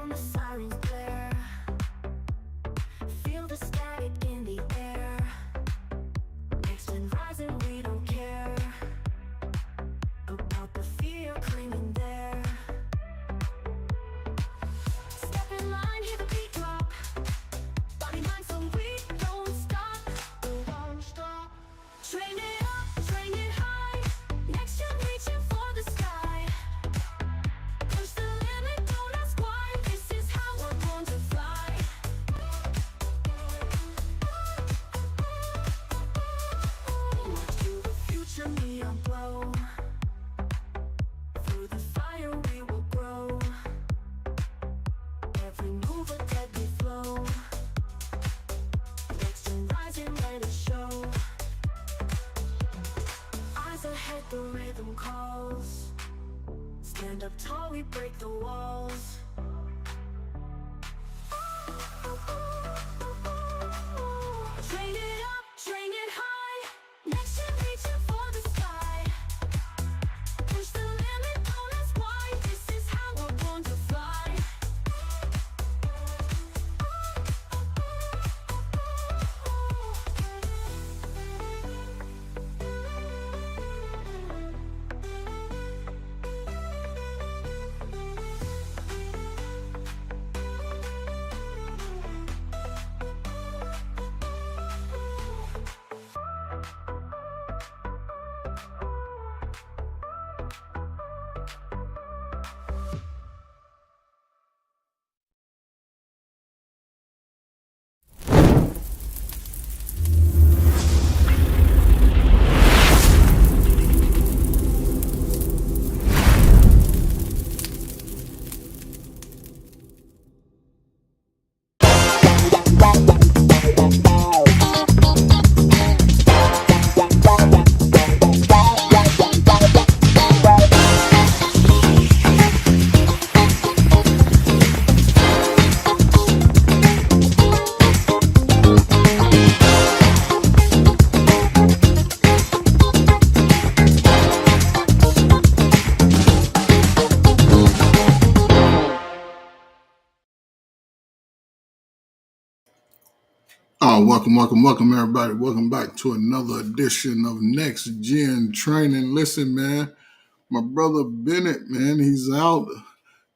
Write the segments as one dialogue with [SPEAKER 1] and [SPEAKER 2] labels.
[SPEAKER 1] sound the sirens blare. Feel the static in the air. Next gen rising, we don't care about the fear clinging there. Step in line, hear the beat drop. Body, mind, so we don't stop. We won't stop. Train it up, train it high. Next gen reaching for the sky. Push the limit, don't ask why. This is how we're born to fly. Watch to the future, neon glow. Through the fire we will grow. Every move a deadly flow. Next gen rising, let it show. Eyes ahead, the rhythm calls. Stand up tall, we break the walls. Train it up, train it high. Next gen reaching for the sky. Push the limit, don't ask why. This is how we're born to fly.
[SPEAKER 2] Welcome, everybody. Welcome back to another edition of Next Gen Training. Listen, man, my brother Bennett, man, he's out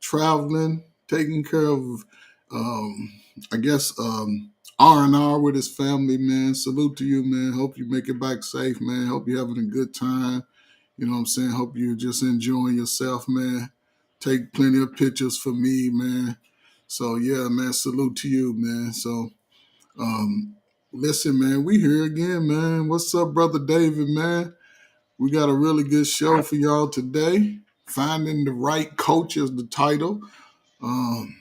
[SPEAKER 2] traveling, taking care of, um, R&R with his family, man. Salute to you, man. Hope you make it back safe, man. Hope you're having a good time. You know what I'm saying? Hope you're just enjoying yourself, man. Take plenty of pictures for me, man. So, yeah, man, salute to you, man. So, um, listen, man, we here again, man. What's up, brother David, man? We got a really good show for y'all today. Finding the right coach is the title. Um,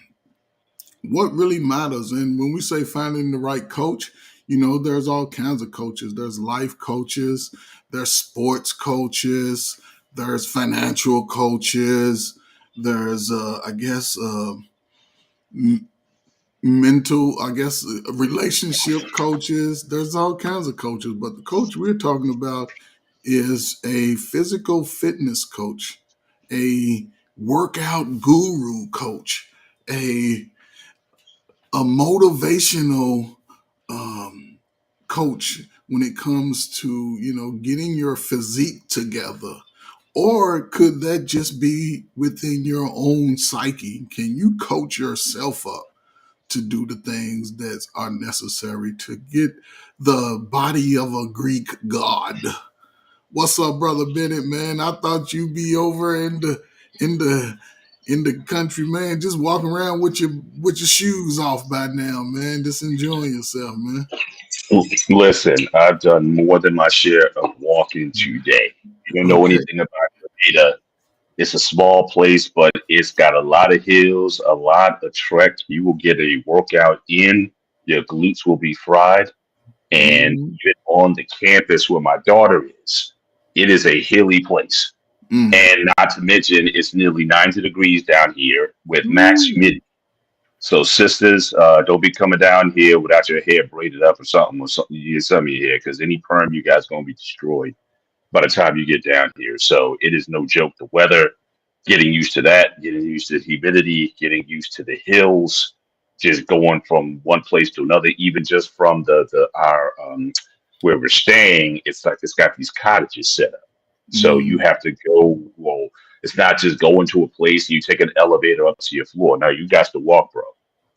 [SPEAKER 2] what really matters, and when we say finding the right coach, you know, there's all kinds of coaches. There's life coaches, there's sports coaches, there's financial coaches, there's, mental, relationship coaches. There's all kinds of coaches, but the coach we're talking about is a physical fitness coach, a workout guru coach, a motivational um, coach when it comes to, you know, getting your physique together. Or could that just be within your own psyche? Can you coach yourself up to do the things that are necessary to get the body of a Greek god? What's up, brother Bennett, man? I thought you'd be over in the in the country, man, just walking around with your shoes off by now, man. Just enjoying yourself, man.
[SPEAKER 3] Listen, I've done more than my share of walking today. You don't know
[SPEAKER 2] Okay.
[SPEAKER 3] anything about Grenada. It's a small place, but it's got a lot of hills, a lot of trek. You will get a workout in. Your glutes will be fried. And
[SPEAKER 2] Mm,
[SPEAKER 3] even on the campus where my daughter is, it is a hilly place.
[SPEAKER 2] mm,
[SPEAKER 3] And not to mention, it's nearly 90 degrees down here with max
[SPEAKER 2] mm.
[SPEAKER 3] humidity. So sisters, don't be coming down here without your hair braided up or something you get some of your hair, because any perm you guys gonna be destroyed by the time you get down here. So it is no joke. The weather, getting used to that, getting used to the humidity, getting used to the hills, just going from one place to another, even just from the our where we're staying, it's like it's got these cottages set up. So you
[SPEAKER 2] Mm,
[SPEAKER 3] have to go, well, it's not just going to a place and you take an elevator up to your floor. Now you got to walk, bro,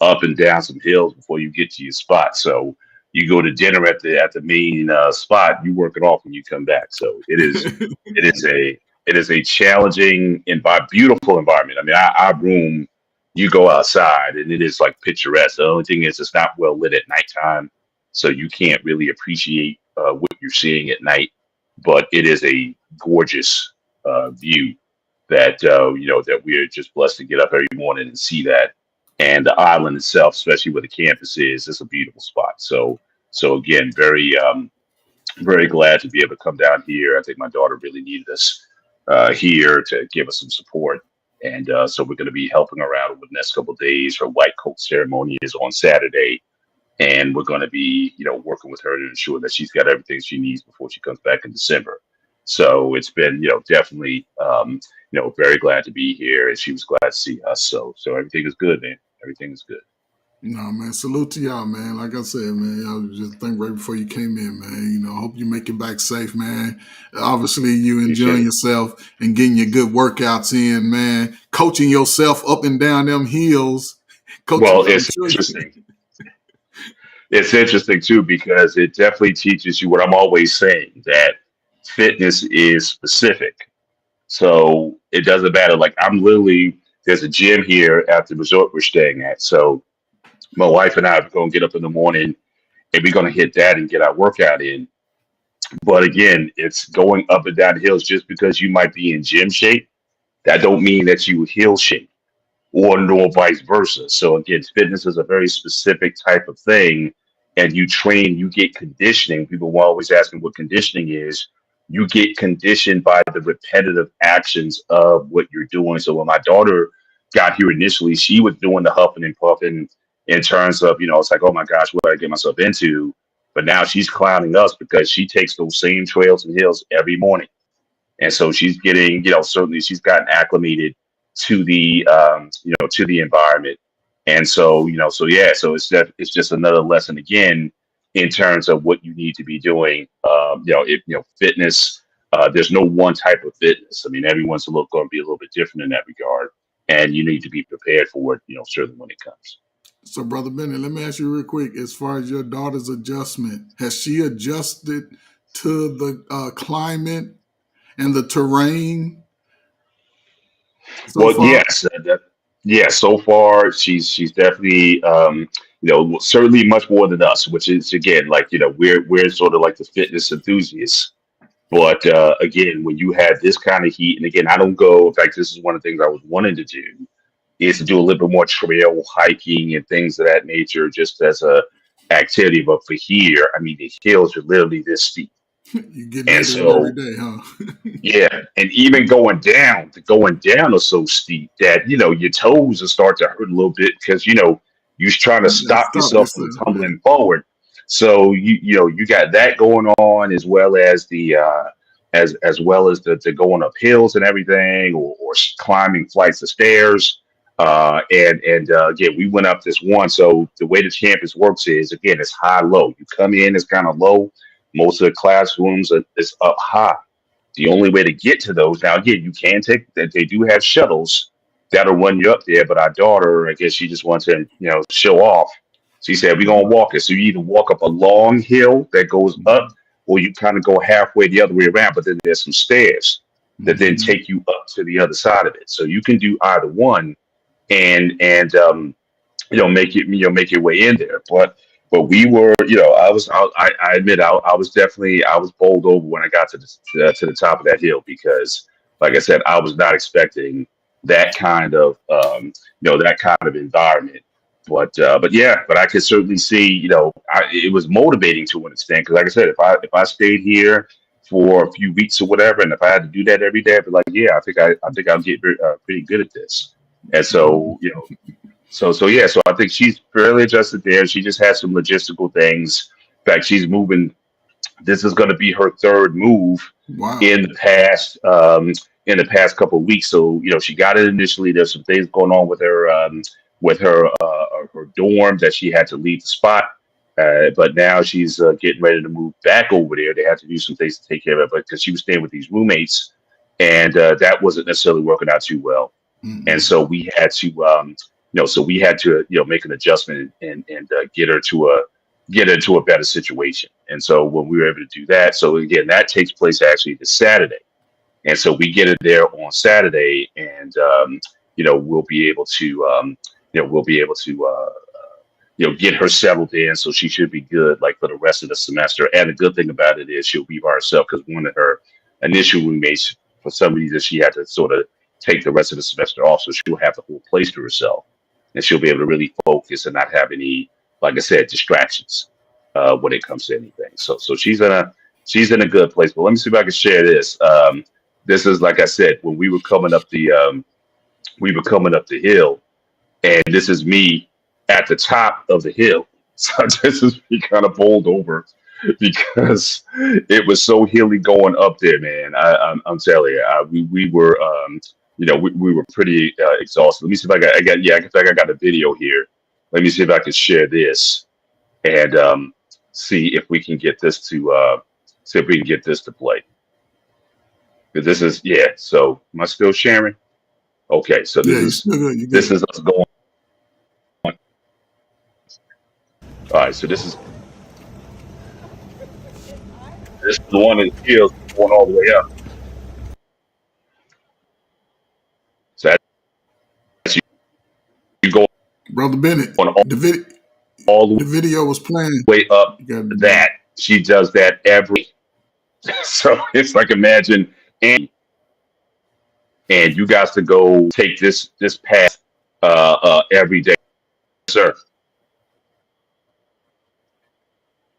[SPEAKER 3] up and down some hills before you get to your spot. So you go to dinner at the main spot, you work it off when you come back. So it is a challenging and beautiful environment. I mean, our room, you go outside and it is like picturesque. The only thing is it's not well lit at nighttime, so you can't really appreciate what you're seeing at night. But it is a gorgeous view that that we're just blessed to get up every morning and see that. And the island itself, especially where the campus is, it's a beautiful spot. So again, very glad to be able to come down here. I think my daughter really needed us here to give us some support. And so we're going to be helping around over the next couple of days. Her white coat ceremony is on Saturday, and we're going to be, working with her to ensure that she's got everything she needs before she comes back in December. So it's been, definitely, very glad to be here, and she was glad to see us. So everything is good, man. Everything is good.
[SPEAKER 2] no, man, salute to y'all, man. Like I said, man, I was just think right before you came in, man. Hope you make it back safe, man. Obviously, you
[SPEAKER 3] Appreciate
[SPEAKER 2] enjoying
[SPEAKER 3] it.
[SPEAKER 2] yourself and getting your good workouts in, man. Coaching yourself up and down them hills. Coaching,
[SPEAKER 3] Well,
[SPEAKER 2] I'm
[SPEAKER 3] it's
[SPEAKER 2] sure.
[SPEAKER 3] interesting. It's interesting too because it definitely teaches you what I'm always saying, that fitness is specific. So it doesn't matter. Like I'm literally there's a gym here at the resort we're staying at. So my wife and I are going to get up in the morning and we're going to hit that and get our workout in. But again, it's going up and down hills. Just because you might be in gym shape, that don't mean that you hill shape, or nor vice versa. So again, fitness is a very specific type of thing, and you train, you get conditioning. People were always asking what conditioning is. You get conditioned by the repetitive actions of what you're doing. So when my daughter got here initially, she was doing the huffing and puffing in terms of, it's like, oh my gosh, what did I get myself into? But now she's clowning us because she takes those same trails and hills every morning. And so she's getting, certainly she's gotten acclimated to to the environment. And so, so yeah, so it's just another lesson again in terms of what you need to be doing. Fitness. There's no one type of fitness. I mean, everyone's going to be a little bit different in that regard, and you need to be prepared for it. Certainly when it comes.
[SPEAKER 2] So, Brother Bennett, let me ask you real quick. As far as your daughter's adjustment, has she adjusted to the climate and the terrain so
[SPEAKER 3] Well,
[SPEAKER 2] far?
[SPEAKER 3] yes, yeah. So far, she's definitely certainly much more than us, which is again like we're sort of like the fitness enthusiasts. But again, when you have this kind of heat, and again, I don't go. In fact, this is one of the things I was wanting to do is to do a little bit more trail hiking and things of that nature, just as a activity. But for here, I mean, the hills are literally this steep,
[SPEAKER 2] You getting
[SPEAKER 3] and
[SPEAKER 2] into it every
[SPEAKER 3] so
[SPEAKER 2] day, huh?
[SPEAKER 3] yeah, and even going down is so steep that your toes will start to hurt a little bit because you're trying to
[SPEAKER 2] You gotta
[SPEAKER 3] stop
[SPEAKER 2] stop
[SPEAKER 3] yourself from
[SPEAKER 2] yourself. Yeah.
[SPEAKER 3] tumbling forward. So you got that going on as well as the as well as the going up hills and everything, or climbing flights of stairs. And again, we went up this one. So the way the campus works is again it's high low. You come in, it's kind of low. Most of the classrooms is up high. The only way to get to those now, again, you can take that. They do have shuttles that'll run you up there. But our daughter, I guess she just wants to, show off. She said, "We're gonna walk it." So you either walk up a long hill that goes up, or you kind of go halfway the other way around. But then there's some stairs that then
[SPEAKER 2] Mm-hmm.
[SPEAKER 3] take you up to the other side of it. So you can do either one, and make it make your way in there. But we were, I admit I was definitely I was bowled over when I got to the top of that hill because, like I said, I was not expecting that kind of that kind of environment. But yeah, but I could certainly see, it was motivating to an extent because, like I said, if I stayed here for a few weeks or whatever, and if I had to do that every day, I'd be like, yeah, I think I'll get pretty good at this. And so, so yeah, so I think she's fairly adjusted there. She just has some logistical things. In fact, she's moving. This is going to be her third move
[SPEAKER 2] Wow.
[SPEAKER 3] in the past. in the past couple of weeks. So she got it initially. There's some things going on with her dorm that she had to leave the spot. But now she's getting ready to move back over there. They had to do some things to take care of it, but because she was staying with these roommates, and that wasn't necessarily working out too well. And so we had to, make an adjustment and get her to a better situation. And so when we were able to do that, so again, that takes place actually this Saturday. And so we get her there on Saturday, and we'll be able to, get her settled in. So she should be good, like for the rest of the semester. And the good thing about it is she'll be by herself, because one of her initial roommates, for some reason, she had to sort of take the rest of the semester off. So she'll have the whole place to herself, and she'll be able to really focus and not have any, like I said, distractions when it comes to anything. So she's in a good place. But let me see if I can share this. This is, like I said, when we were coming up the hill, and this is me at the top of the hill. So this is me kind of bowled over because it was so hilly going up there, man. I'm telling you, we were we were pretty exhausted. Let me see if I got a video here. Let me see if I can share this and see if we can get this to play. This is So am I still sharing? Okay, so this is us going. All right, so this is the one of the hills going all the way up. So that's you go
[SPEAKER 2] Brother Bennett,
[SPEAKER 3] on
[SPEAKER 2] the video was playing.
[SPEAKER 3] way up that. She does that every. So it's like, imagine, and you guys to go take this path every day, sir.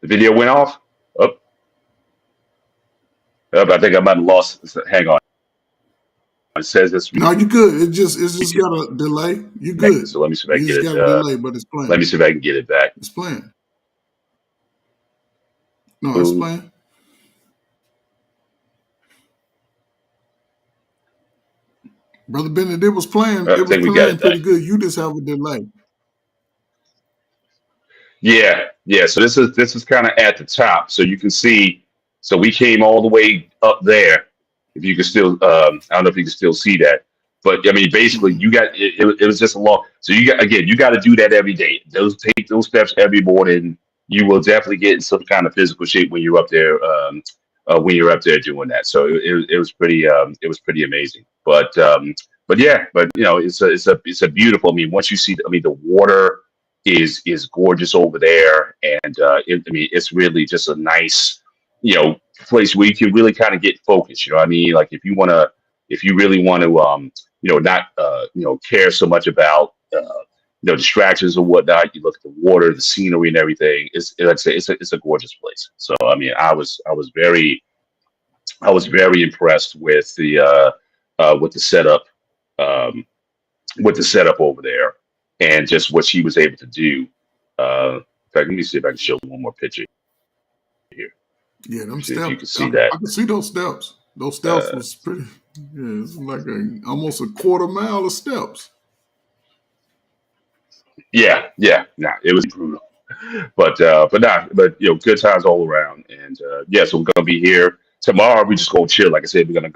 [SPEAKER 3] The video went off. I think I might have lost. Hang on. It says it's.
[SPEAKER 2] No, you good. It's just got a delay. You good.
[SPEAKER 3] So let me see if I can get it.
[SPEAKER 2] Got a delay, but it's playing.
[SPEAKER 3] Let me see if I can get it back.
[SPEAKER 2] It's playing. No, it's playing. Brother Bennett, it was playing.
[SPEAKER 3] I
[SPEAKER 2] It was
[SPEAKER 3] think we got
[SPEAKER 2] playing
[SPEAKER 3] it
[SPEAKER 2] pretty
[SPEAKER 3] back.
[SPEAKER 2] good. You just have a delay.
[SPEAKER 3] Yeah. So this is kind of at the top, so you can see. So we came all the way up there. If you can still, I don't know if you can still see that, but I mean, basically, you got it was just a long. So you got to do that every day. Take those steps every morning. You will definitely get in some kind of physical shape when you're up there. When you're up there doing that, so it was pretty amazing. But it's a beautiful. I mean, once you see, the water is gorgeous over there, and it's really just a nice, place where you can really kind of get focused. You know what I mean? Like if you really want to, not care so much about distractions or whatnot. You look at the water, the scenery, and everything. It's a gorgeous place. So I mean, I was very impressed with the setup, over there, and just what she was able to do. In fact, let me see if I can show one more picture here.
[SPEAKER 2] Yeah, them
[SPEAKER 3] See if
[SPEAKER 2] steps.
[SPEAKER 3] you can see that.
[SPEAKER 2] I can see those steps. Those steps was pretty. Yeah, it's like almost a quarter mile of steps.
[SPEAKER 3] Yeah. Nah, it was brutal. But good times all around. And so we're gonna be here tomorrow. We just gonna chill. Like I said, we're gonna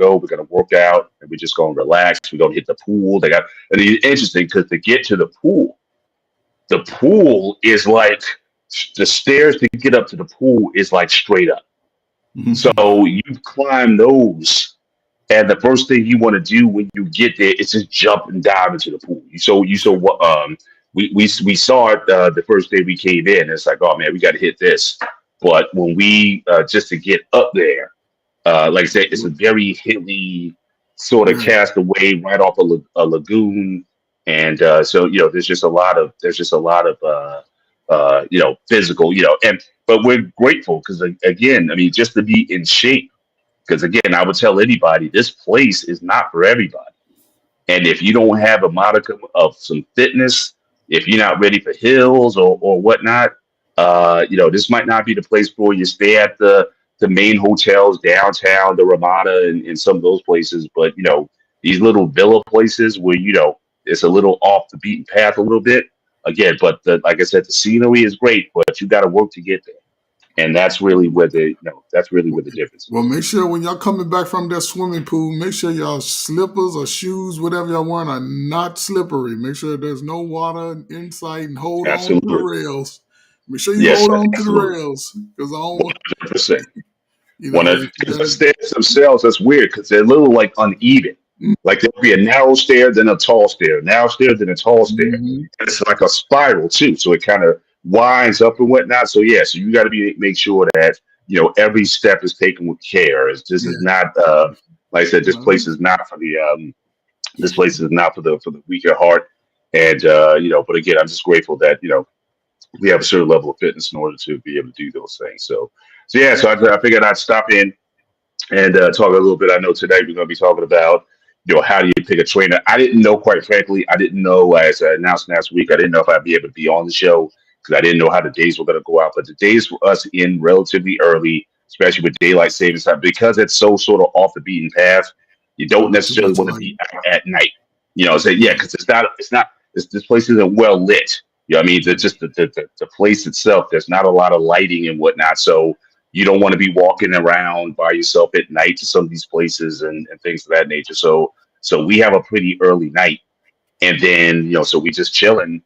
[SPEAKER 3] work out, and we're just gonna relax. We're gonna hit the pool. And it's interesting because to get to the pool is like the stairs to get up to the pool is like straight up.
[SPEAKER 2] Mhm.
[SPEAKER 3] So you climb those, and the first thing you want to do when you get there is just jump and dive into the pool. You saw what we saw it the first day we came in. It's like, oh man, we got to hit this. But when we just to get up there, like I said, it's a very hilly sort of castaway right off a lagoon, and so there's just a lot of physical, but we're grateful because again, I mean, just to be in shape. Because again, I would tell anybody this place is not for everybody, and if you don't have a modicum of some fitness, if you're not ready for hills or whatnot, this might not be the place for you. Stay at the the main hotels downtown, the Ramada, and some of those places. But these little villa places where it's a little off the beaten path a little bit. Again, but like I said, the scenery is great, but you got to work to get there, and that's really where the difference
[SPEAKER 2] Well,
[SPEAKER 3] is.
[SPEAKER 2] make sure when y'all coming back from that swimming pool, make sure y'all slippers or shoes, whatever y'all wearing, are not slippery. Make sure there's no water in sight and hold on to the
[SPEAKER 3] Absolutely,
[SPEAKER 2] rails. Make sure you
[SPEAKER 3] yes,
[SPEAKER 2] hold on to the
[SPEAKER 3] absolutely,
[SPEAKER 2] rails because I don't
[SPEAKER 3] one
[SPEAKER 2] want,
[SPEAKER 3] hundred percent.
[SPEAKER 2] you
[SPEAKER 3] One
[SPEAKER 2] know,
[SPEAKER 3] of
[SPEAKER 2] you
[SPEAKER 3] because the
[SPEAKER 2] gotta.
[SPEAKER 3] stairs themselves, that's weird because they're a little like uneven. Like there'll be a narrow stair, then a tall stair, narrow stair, then a tall stair.
[SPEAKER 2] Mm-hmm.
[SPEAKER 3] And it's like a spiral too, so it kind of winds up and whatnot. So yeah, so you got to make sure that every step is taken with care. This is
[SPEAKER 2] Yeah.
[SPEAKER 3] not like I said,
[SPEAKER 2] No.
[SPEAKER 3] this place is not for the weak at heart. And but again, I'm just grateful that we have a certain level of fitness in order to be able to do those things. So yeah, so I figured I'd stop in and talk a little bit. I know today we're going to be talking about, how do you pick a trainer? I didn't know, quite frankly, I didn't know, as I announced last week, I didn't know if I'd be able to be on the show because I didn't know how the days were going to go out. But the days for us in relatively early, especially with daylight savings time, because it's so sort of off the beaten path, you don't
[SPEAKER 2] Too
[SPEAKER 3] necessarily
[SPEAKER 2] much
[SPEAKER 3] want to
[SPEAKER 2] light.
[SPEAKER 3] be out at night. So yeah, because this place isn't well lit. I mean, just the place itself, there's not a lot of lighting and whatnot. So you don't want to be walking around by yourself at night to some of these places and things of that nature. So we have a pretty early night, and then so we just chilling,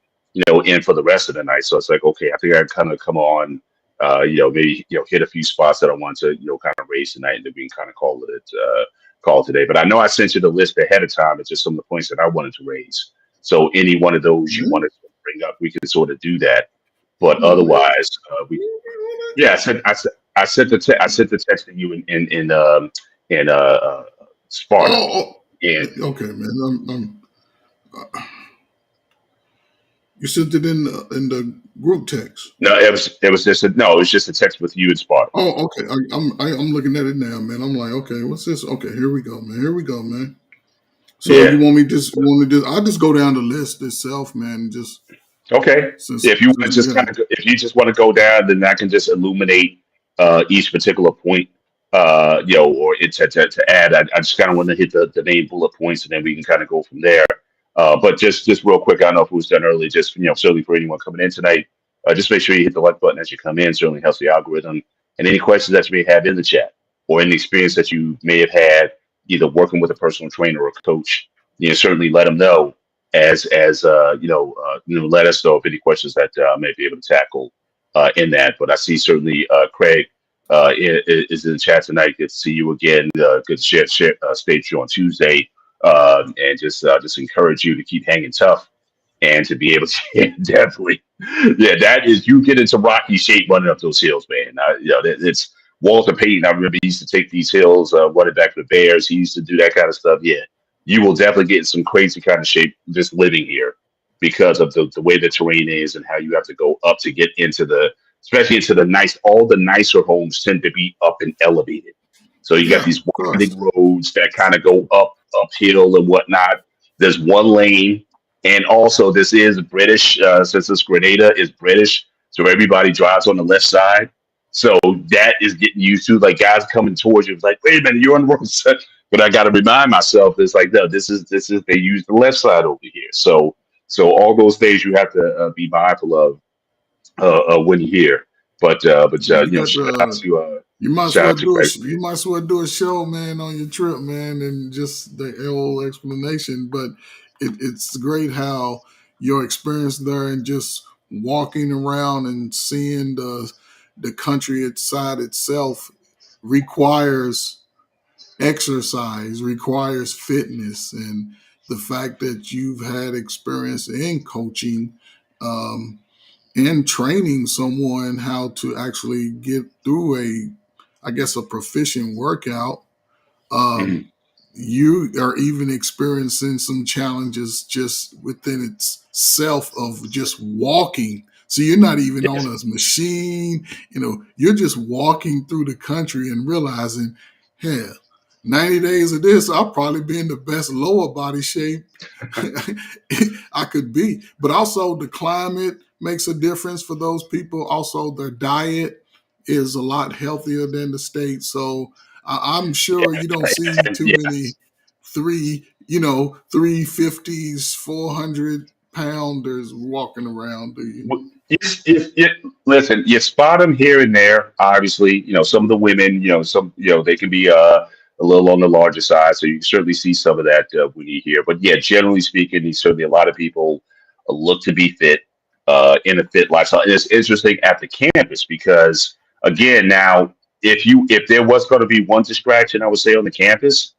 [SPEAKER 3] in for the rest of the night. So it's like, okay, I think I kind of come on, maybe hit a few spots that I want to kind of raise tonight, and then we can kind of call today. But I know I sent you the list ahead of time. It's just some of the points that I wanted to raise. So any one of those you
[SPEAKER 2] Yeah.
[SPEAKER 3] wanted to bring up, we can sort of do that. But
[SPEAKER 2] No, man.
[SPEAKER 3] otherwise, yeah, I sent I sent the text to you in Sparta,
[SPEAKER 2] Oh,
[SPEAKER 3] and
[SPEAKER 2] okay, man. You sent it in the group text.
[SPEAKER 3] no, it was just a text with you and Sparta.
[SPEAKER 2] Oh, okay. I'm looking at it now, man. I'm like, okay, what's this? Okay, here we go, man. Here we go, man. So
[SPEAKER 3] Yeah.
[SPEAKER 2] you want me I'll just go down the list itself, man. Just
[SPEAKER 3] Okay.
[SPEAKER 2] since
[SPEAKER 3] If you want to just
[SPEAKER 2] yeah.
[SPEAKER 3] if you just want to go down, then I can just illuminate each particular point, or to add. I just kind of want to hit the main bullet points, and then we can kind of go from there. But just real quick, I don't know if it was done earlier. Just certainly for anyone coming in tonight, just make sure you hit the like button as you come in. Certainly helps the algorithm. And any questions that you may have in the chat, or any experience that you may have had, either working with a personal trainer or a coach, certainly let them know let us know if any questions that I may be able to tackle in that. But I see certainly Craig is in the chat tonight. Good to see you again. Good to share stage you on Tuesday, and just encourage you to keep hanging tough and to be able to definitely, yeah, that is, you get into rocky shape running up those hills, man. It's Walter Payton. I remember he used to take these hills, running back for the Bears. He used to do that kind of stuff. Yeah, you will definitely get in some crazy kind of shape just living here because of the way the terrain is and how you have to go up to get into especially into all the nicer homes tend to be up and elevated. So you got
[SPEAKER 2] Yeah,
[SPEAKER 3] these
[SPEAKER 2] of course.
[SPEAKER 3] winding roads that kind of go uphill and whatnot. There's one lane, and also this is British, since this Grenada is British, so everybody drives on the left side. So that is getting used to, like, guys coming towards you. It's like, wait a minute, you're on the wrong side. But I got to remind myself, it's like, no, this is they use the left side over here. So all those things you have to be mindful of when you're here. But
[SPEAKER 2] Yeah, you got you might as
[SPEAKER 3] shout
[SPEAKER 2] well
[SPEAKER 3] out to Craig.
[SPEAKER 2] you might as well do a show, man, on your trip, man, and just the whole explanation. But it's great how your experience there and just walking around and seeing the country side itself requires exercise, requires fitness, and the fact that you've had experience in coaching. In training someone how to actually get through I guess, a proficient workout.
[SPEAKER 3] Mhm.
[SPEAKER 2] Um, you are even experiencing some challenges just within itself of just walking. So you're not even on
[SPEAKER 3] Yes.
[SPEAKER 2] a machine, you're just walking through the country and realizing, hell, 90 days of this, I'll probably be in the best lower body shape I could be. But also the climate makes a difference for those people. Also their diet. is a lot healthier than the state. So I'm sure you don't see
[SPEAKER 3] And
[SPEAKER 2] too many
[SPEAKER 3] yes.
[SPEAKER 2] 350s, 400 pounders walking around, do you?
[SPEAKER 3] Listen, you spot them here and there. Obviously, some of the women, some, they can be a little on the larger side. So you can certainly see some of that when you hear. But yeah, generally speaking, there's certainly a lot of people look to be fit in a fit lifestyle. And it's interesting at the campus because, again, now if there was going to be one distraction, I would say on the campus,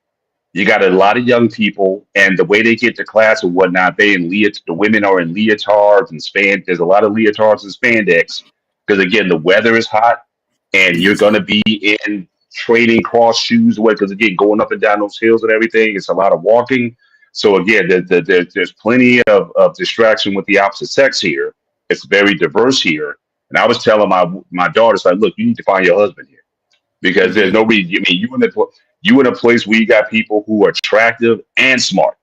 [SPEAKER 3] you got a lot of young people, and the way they get to class and whatnot, the women are in leotards and span. There's a lot of leotards and spandex because again, the weather is hot, and you're
[SPEAKER 2] Yes,
[SPEAKER 3] going
[SPEAKER 2] sir.
[SPEAKER 3] to be in training cross shoes. Because again, going up and down those hills and everything, it's a lot of walking. So again, there's plenty of distraction with the opposite sex here. It's very diverse here, and I was telling my daughters like, look, you need to find your husband here because there's
[SPEAKER 2] Yeah.
[SPEAKER 3] nobody. I mean, you in a place where you got people who are attractive and smart,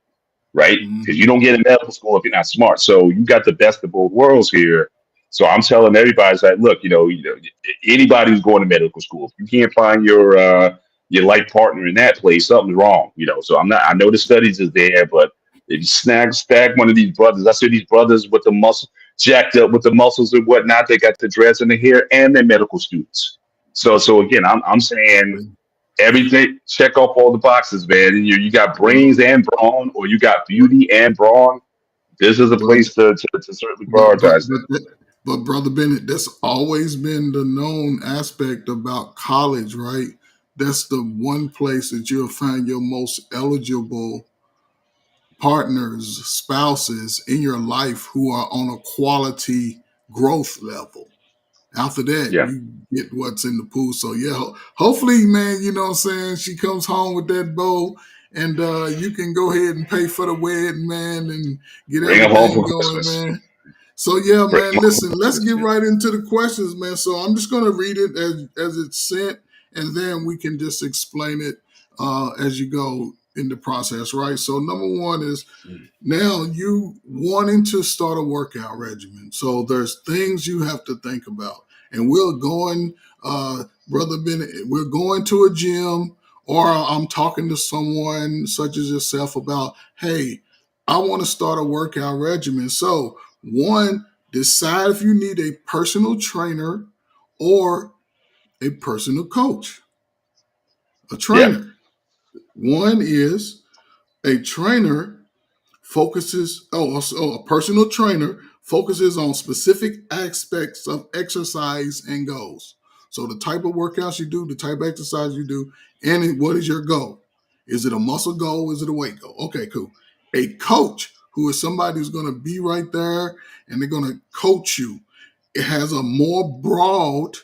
[SPEAKER 3] right? Because
[SPEAKER 2] Hmm.
[SPEAKER 3] you don't get in medical school if you're not smart. So you got the best of both worlds here. So I'm telling everybody, it's like, look, anybody who's going to medical school, if you can't find your life partner in that place, something's wrong. So I'm not. I know the studies is there, but if you snag one of these brothers, I see these brothers with the muscle jacked up with the muscles and whatnot. They got the dreads in the hair, and they're medical students. So again, I'm saying everything, check off all the boxes, man. And you got brains
[SPEAKER 2] Well,
[SPEAKER 3] and brawn, or you got beauty and brawn. This is a
[SPEAKER 2] but
[SPEAKER 3] place to certainly
[SPEAKER 2] but but
[SPEAKER 3] prioritize
[SPEAKER 2] but
[SPEAKER 3] that.
[SPEAKER 2] but brother Bennett, that's always been the known aspect about college, right? That's the one place that you'll find your most eligible partners, spouses in your life who are on a quality growth level. After that,
[SPEAKER 3] Yeah,
[SPEAKER 2] you get what's in the pool. So yeah, hopefully, man, you know what I'm saying, she comes home with that bow and you can go ahead and pay for the wedding, man, and get
[SPEAKER 3] bring them home
[SPEAKER 2] everything
[SPEAKER 3] for
[SPEAKER 2] going,
[SPEAKER 3] Christmas.
[SPEAKER 2] man. So yeah,
[SPEAKER 3] Bring
[SPEAKER 2] man.
[SPEAKER 3] them home
[SPEAKER 2] Listen,
[SPEAKER 3] for
[SPEAKER 2] let's
[SPEAKER 3] Christmas,
[SPEAKER 2] get
[SPEAKER 3] man.
[SPEAKER 2] right into the questions, man. So I'm just gonna read it as it's sent, and then we can just explain it as you go in the process, right? So number one is
[SPEAKER 3] Mm.
[SPEAKER 2] now you wanting to start a workout regimen. So there's things you have to think about, and we're going, brother Bennett, we're going to a gym, or I'm talking to someone such as yourself about, hey, I want to start a workout regimen. So one, decide if you need a personal trainer or a personal coach. A
[SPEAKER 3] Yeah,
[SPEAKER 2] trainer. One is a trainer focuses, a personal trainer focuses on specific aspects of exercise and goals. So the type of workouts you do, the type of exercise you do, and what is your goal? Is it a muscle goal? Is it a weight goal? Okay, cool. A coach who is somebody who's going to be right there and they're going to coach you. It has a more broad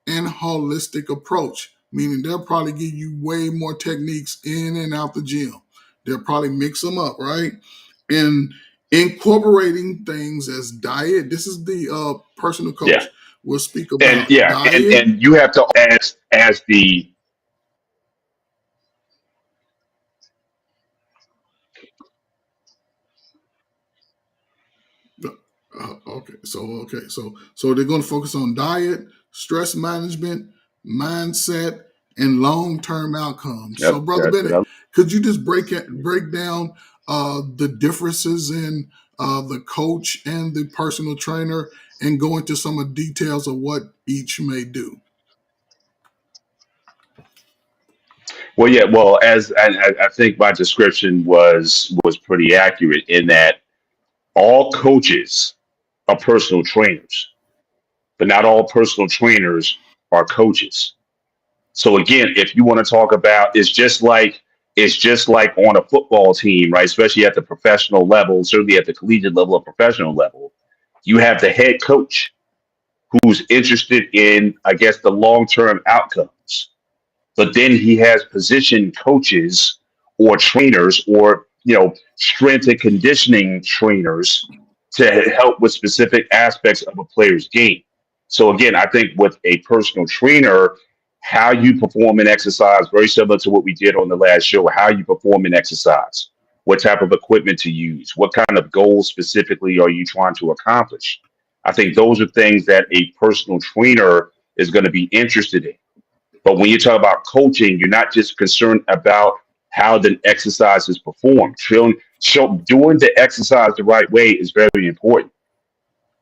[SPEAKER 2] and holistic approach, meaning they'll probably give you way more techniques in and out the gym. They'll probably mix them up, right? And incorporating things as diet. This is the personal
[SPEAKER 3] yeah,
[SPEAKER 2] coach will speak
[SPEAKER 3] and
[SPEAKER 2] about
[SPEAKER 3] yeah, and
[SPEAKER 2] diet.
[SPEAKER 3] and you have to as the
[SPEAKER 2] Okay, so they're going to focus on diet, stress management, mindset, and long-term outcomes. So,
[SPEAKER 3] yep,
[SPEAKER 2] brother
[SPEAKER 3] that's what
[SPEAKER 2] Bennett,
[SPEAKER 3] I'm.
[SPEAKER 2] could you just break down the differences in the coach and the personal trainer, and go into some of the details of what each may do?
[SPEAKER 3] Well, yeah, well, as I think my description was pretty accurate in that all coaches are personal trainers, but not all personal trainers are coaches. So again, if you want to talk about, it's just like on a football team, right? Especially at the professional level, certainly at the collegiate level or professional level, you have the head coach who's interested in, I guess, the long term outcomes. But then he has position coaches or trainers or strength and conditioning trainers to help with specific aspects of a player's game. So again, I think with a personal trainer, how you perform an exercise, very similar to what we did on the last show, how you perform an exercise, what type of equipment to use, what kind of goals specifically are you trying to accomplish. I think those are things that a personal trainer is going to be interested in. But when you talk about coaching, you're not just concerned about how the exercise is performed. Doing the exercise the right way is very important.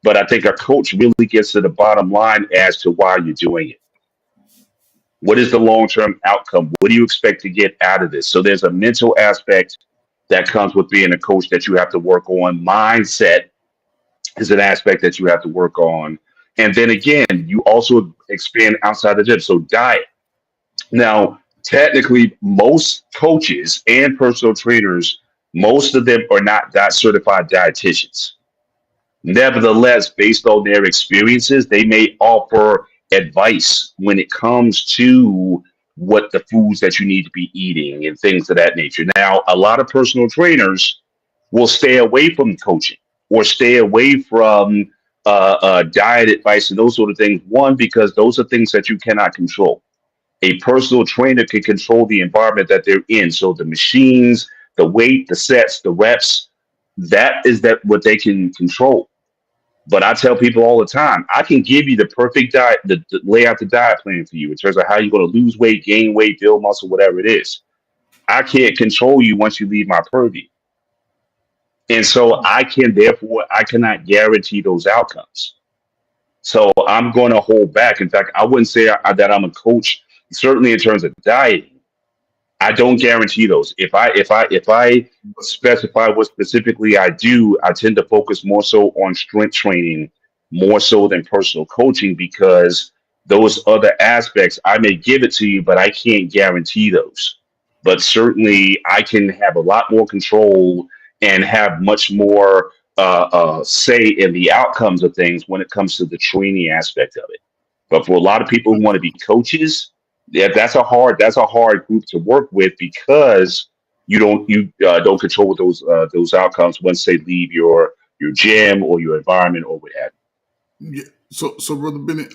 [SPEAKER 3] But I think a coach really gets to the bottom line as to why you're doing it. What is the long term outcome? What do you expect to get out of this? So there's a mental aspect that comes with being a coach that you have to work on. Mindset is an aspect that you have to work on. And then again, you also expand outside the gym. So diet. Now, technically, most coaches and personal trainers, most of them are not certified dietitians. Nevertheless, based on their experiences, they may offer advice when it comes to what the foods that you need to be eating and things of that nature. Now, a lot of personal trainers will stay away from coaching or stay away from diet advice and those sort of things. One, because those are things that you cannot control. A personal trainer can control the environment that they're in. So the machines, the weight, the sets, the reps, that what they can control. But I tell people all the time, I can give you the perfect diet, lay out the diet plan for you in terms of how you're going to lose weight, gain weight, build muscle, whatever it is. I can't control you once you leave my purview. And so I cannot guarantee those outcomes. So I'm going to hold back. In fact, I wouldn't say that I'm a coach, certainly in terms of dieting. I don't guarantee those. If I specify what specifically I do, I tend to focus more so on strength training, more so than personal coaching, because those other aspects, I may give it to you, but I can't guarantee those. But certainly I can have a lot more control and have much more say in the outcomes of things when it comes to the training aspect of it. But for a lot of people who want to be coaches, that's a hard group to work with, because you don't control those outcomes once they leave your gym or your environment or what have
[SPEAKER 2] Yeah. So Brother Bennett,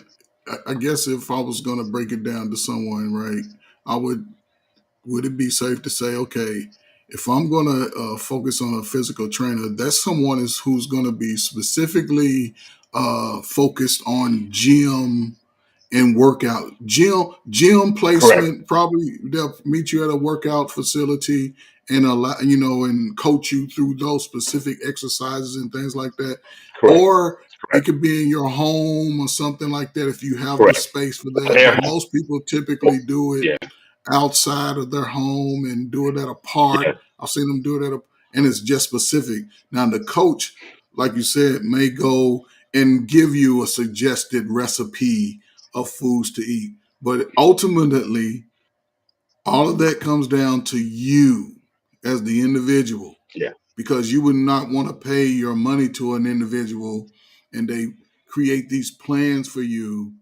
[SPEAKER 2] I guess if I was going to break it down to someone, right, would it be safe to say, okay, if I'm going to focus on a physical trainer, that's someone who's going to be specifically focused on gym and workout, gym
[SPEAKER 3] you. Correct.
[SPEAKER 2] placement. Probably they'll meet you at a workout facility and and coach you through those specific exercises and things like that.
[SPEAKER 3] Correct.
[SPEAKER 2] Or it
[SPEAKER 3] Correct.
[SPEAKER 2] could be in your home or something like that if you have the
[SPEAKER 3] Correct.
[SPEAKER 2] space for that.
[SPEAKER 3] Their
[SPEAKER 2] But
[SPEAKER 3] home.
[SPEAKER 2] most people typically do it
[SPEAKER 3] Yeah.
[SPEAKER 2] outside of their home and do it at a park.
[SPEAKER 3] Yeah.
[SPEAKER 2] I've seen them do it and it's just specific. Now the coach, like you said, may go and give you a suggested recipe of foods to eat. But ultimately, all of that comes down to you as the individual,
[SPEAKER 3] Yeah.
[SPEAKER 2] because you would not want to pay your money to an individual and they create these plans for you,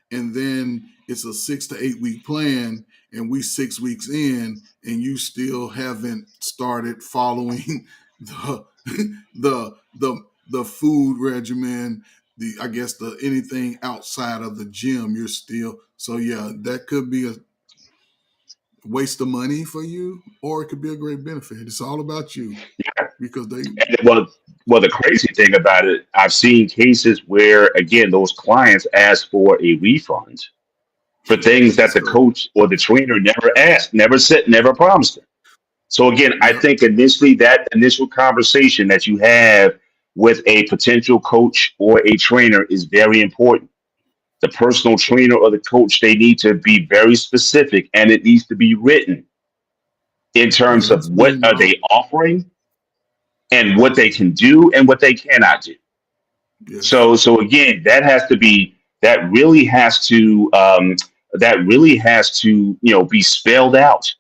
[SPEAKER 2] and then it's a 6 to 8 week plan and we 6 weeks in and you still haven't started following the the food regimen, the anything outside of the gym. You're still, so yeah, that could be a waste of money for you, or it could be a great benefit. It's all about you, because they
[SPEAKER 3] And well, the crazy thing about it, I've seen cases where, again, those clients ask for a refund for things that the
[SPEAKER 2] so
[SPEAKER 3] coach or the trainer never asked, never said, never promised them. So again, I
[SPEAKER 2] yep.
[SPEAKER 3] think initially that initial conversation that you have with a potential coach or a trainer is very important. The personal trainer or the coach, they need to be very specific, and it needs to be written in
[SPEAKER 2] Yeah,
[SPEAKER 3] terms of
[SPEAKER 2] that's
[SPEAKER 3] what
[SPEAKER 2] being
[SPEAKER 3] are they offering and what they can do and what they cannot do.
[SPEAKER 2] yes.
[SPEAKER 3] So again, that really has to be spelled out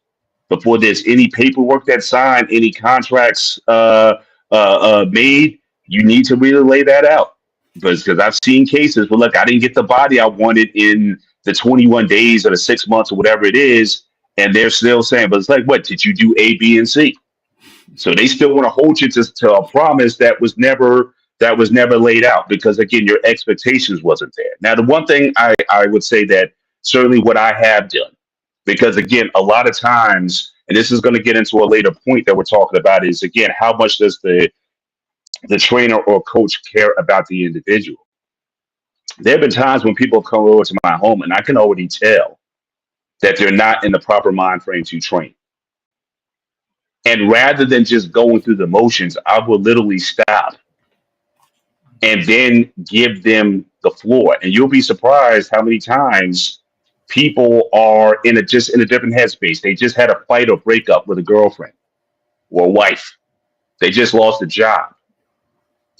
[SPEAKER 3] before there's any paperwork that's signed, any contracts made. You need to really lay that out, because I've seen cases where, look, I didn't get the body I wanted in the 21 days or the 6 months or whatever it is, and they're still saying, but it's like, what did you do A, B, and C? So they still want to hold you to a promise that was never laid out, because again, your expectations wasn't there. Now, the one thing I would say that certainly what I have done, because again, a lot of times, and this is going to get into a later point that we're talking about, is again, how much does the trainer or coach care about the individual? There have been times when people have come over to my home and I can already tell that they're not in the proper mind frame to train. And rather than just going through the motions, I will literally stop and then give them the floor. And you'll be surprised how many times people are just in a different headspace. They just had a fight or breakup with a girlfriend or a wife. They just lost a job,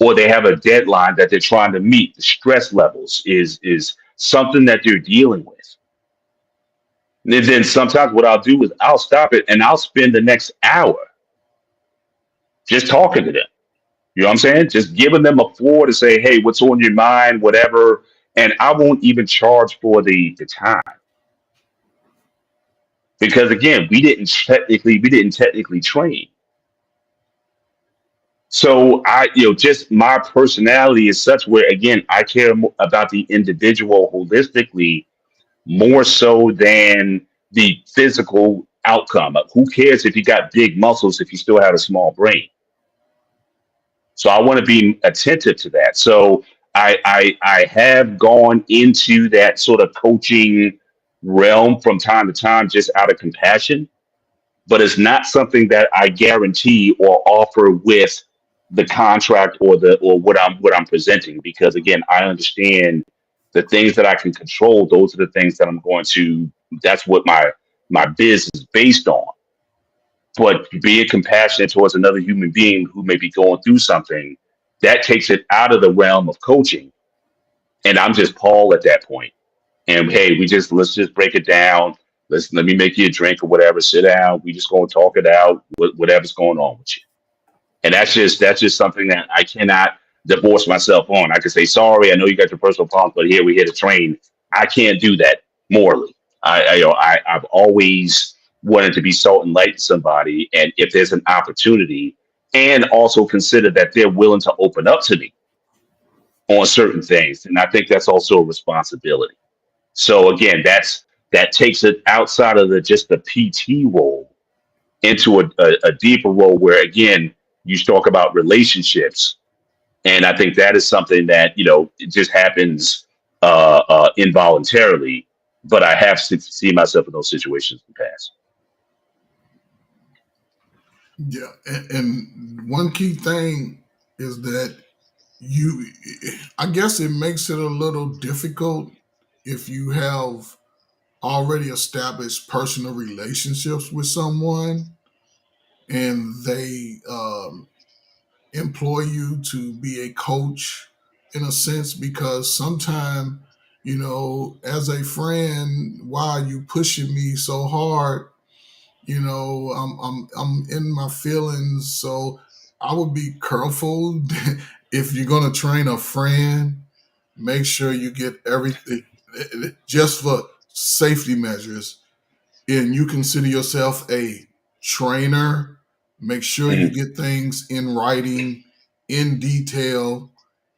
[SPEAKER 3] or they have a deadline that they're trying to meet. The stress levels is something that they're dealing with. And then sometimes what I'll do is I'll stop it and I'll spend the next hour just talking to them. You know what I'm saying? Just giving them a floor to say, hey, what's on your mind, whatever. And I won't even charge for the time. Because again, we didn't technically train. So just my personality is such where again, I care about the individual holistically more so than the physical outcome. Who cares if you got big muscles if you still have a small brain? So I want to be attentive to that. So I have gone into that sort of coaching realm from time to time just out of compassion, but it's not something that I guarantee or offer with the contract or what I'm presenting, because again, I understand the things that I can control. Those are the things that I'm going to. That's what my business is based on. But being compassionate towards another human being who may be going through something, that takes it out of the realm of coaching. And I'm just Paul at that point. And hey, let's just break it down. Let me make you a drink or whatever. Sit down. We just gonna talk it out. Whatever's going on with you. And that's just something that I cannot divorce myself on. I can say sorry. I know you got your personal problems, but here we hit a train. I can't do that morally. I've always wanted to be salt and light to somebody, and if there's an opportunity, and also consider that they're willing to open up to me on certain things, and I think that's also a responsibility. So again, that takes it outside of just the PT role into a deeper role where again you talk about relationships, and I think that is something that it just happens involuntarily, but I have seen myself in those situations in the past.
[SPEAKER 2] Yeah, and one key thing is that you, I guess it makes it a little difficult if you have already established personal relationships with someone and they employ you to be a coach in a sense, because sometimes, as a friend, why are you pushing me so hard? I'm in my feelings, so I would be careful. If you're gonna train a friend, make sure you get everything just for safety measures, and you consider yourself a trainer. Make sure you
[SPEAKER 3] Mhm.
[SPEAKER 2] get things in writing, in detail.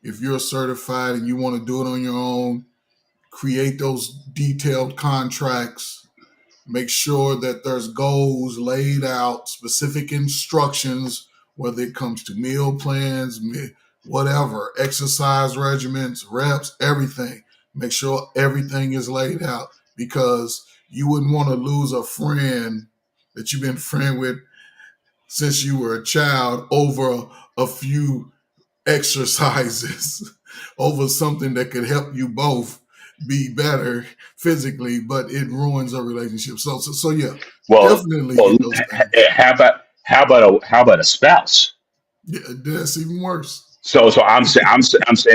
[SPEAKER 2] If you're certified and you want to do it on your own, create those detailed contracts. Make sure that there's goals laid out, specific instructions, whether it comes to meal plans, whatever, exercise regimens, reps, everything. Make sure everything is laid out, because you wouldn't want to lose a friend that you've been friend with since you were a child over a few exercises, over something that could help you both be better physically, but it ruins a relationship. So yeah,
[SPEAKER 3] Well,
[SPEAKER 2] definitely
[SPEAKER 3] well,
[SPEAKER 2] get those things.
[SPEAKER 3] how about a spouse?
[SPEAKER 2] Yeah, that's even worse.
[SPEAKER 3] So I'm saying.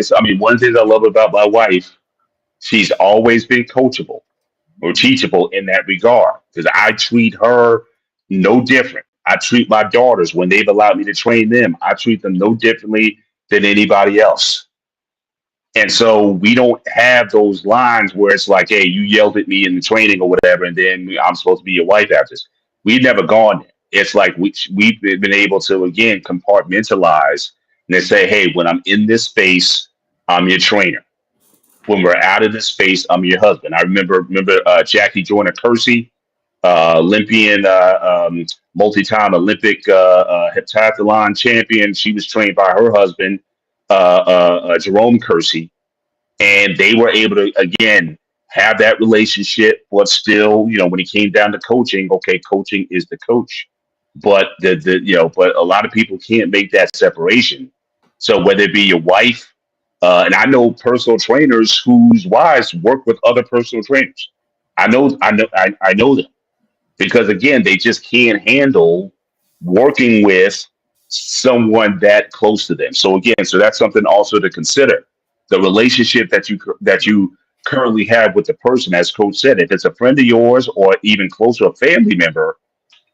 [SPEAKER 3] So, I mean, one thing I love about my wife, she's always been coachable or teachable in that regard, because I treat her no different. I treat my daughters, when they've allowed me to train them, I treat them no differently than anybody else. And so we don't have those lines where it's like, hey, you yelled at me in the training or whatever, and then I'm supposed to be your wife after this. We've never gone there. It's like we've been able to, again, compartmentalize and then say, hey, when I'm in this space, I'm your trainer. When we're out of this space, I'm your husband. I remember Jackie Joyner Kersey, Olympian, multi-time Olympic heptathlon champion. She was trained by her husband, Jerome Kersey. and they were able to again have that relationship, but still, when it came down to coaching, okay, coaching is the coach, but but a lot of people can't make that separation. So whether it be your wife, and I know personal trainers whose wives work with other personal trainers. I know them because again, they just can't handle working with someone that close to them. So again, so that's something also to consider. The relationship that you currently have with the person, as Coach said, if it's a friend of yours or even closer, a family member,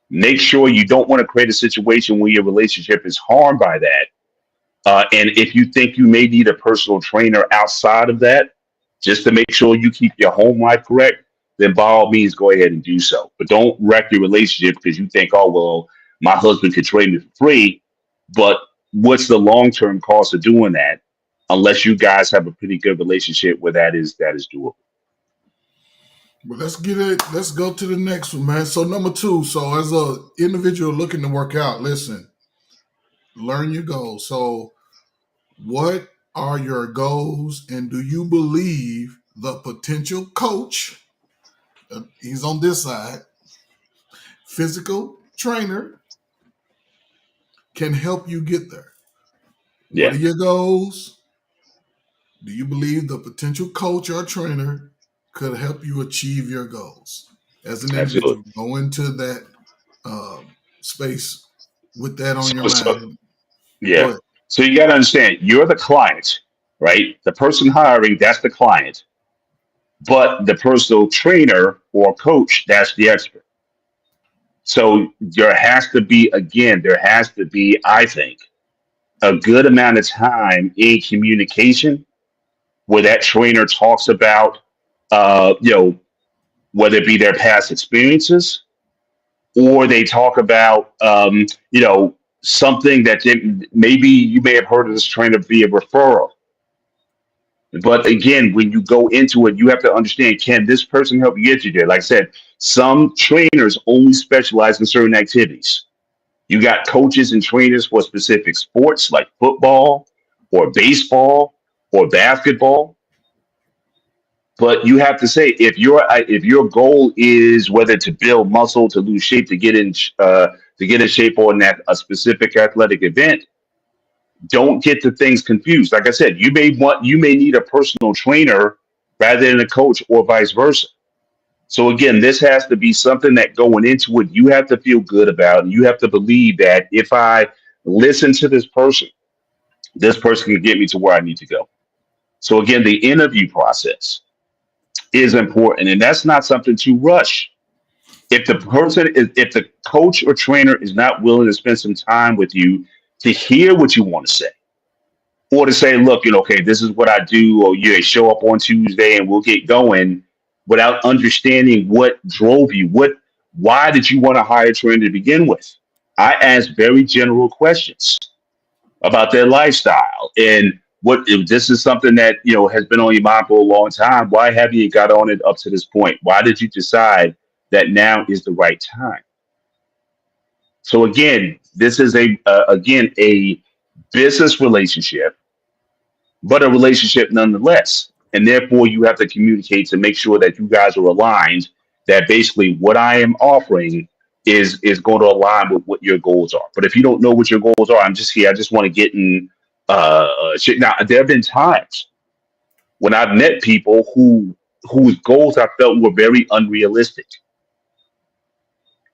[SPEAKER 3] make sure you don't want to create a situation where your relationship is harmed by that. And if you think you may need a personal trainer outside of that, just to make sure you keep your home life correct, then by all means go ahead and do so. But don't wreck your relationship because you think, oh, well, my husband could train me for free. But what's the long term cost of doing that? Unless you guys have a pretty good relationship where that is doable.
[SPEAKER 2] But let's get it. Let's go to the next one, man. So number 2. So as a individual looking to work out, listen, learn your goals. So what are your goals, and do you believe the potential coach, he's on this side, physical trainer, can help you get there?
[SPEAKER 3] Yeah,
[SPEAKER 2] What are your goals? Do you believe the potential coach or trainer could help you achieve your goals as an
[SPEAKER 3] absolutely.
[SPEAKER 2] individual? Go into that space with that on your
[SPEAKER 3] So
[SPEAKER 2] mind. Go
[SPEAKER 3] yeah.
[SPEAKER 2] ahead.
[SPEAKER 3] So you got to understand, you're the client, right? The person hiring, that's the client, but the personal trainer or coach, that's the expert. So there has to be, I think, a good amount of time in communication where that trainer talks about, uh, you know, whether it be their past experiences or they talk about, something that maybe you may have heard of this trainer via referral. But again, when you go into it, you have to understand, can this person help you get you there? Like I said, some trainers only specialize in certain activities. You got coaches and trainers for specific sports like football or baseball or basketball. But you have to say if your goal is whether to build muscle, to lose shape, to get in shape on a specific athletic event, don't get the things confused. Like I said, you may need a personal trainer rather than a coach or vice versa. So again, this has to be something that going into it, you have to feel good about, and you have to believe that if I listen to this person can get me to where I need to go. So again, the interview process is important, and that's not something to rush. If the coach or trainer is not willing to spend some time with you to hear what you want to say, or to say, look, okay, this is what I do, or you show up on Tuesday and we'll get going, without understanding what drove you, why did you want to hire a trainer to begin with? I ask very general questions about their lifestyle and what if this is something that has been on your mind for a long time. Why have you got on it up to this point? Why did you decide that now is the right time? So again, this is a business relationship, but a relationship nonetheless. And therefore, you have to communicate to make sure that you guys are aligned. That basically what I am offering is going to align with what your goals are. But if you don't know what your goals are, I'm just here. I just want to get in shit. Now, there have been times when I've met people whose goals I felt were very unrealistic,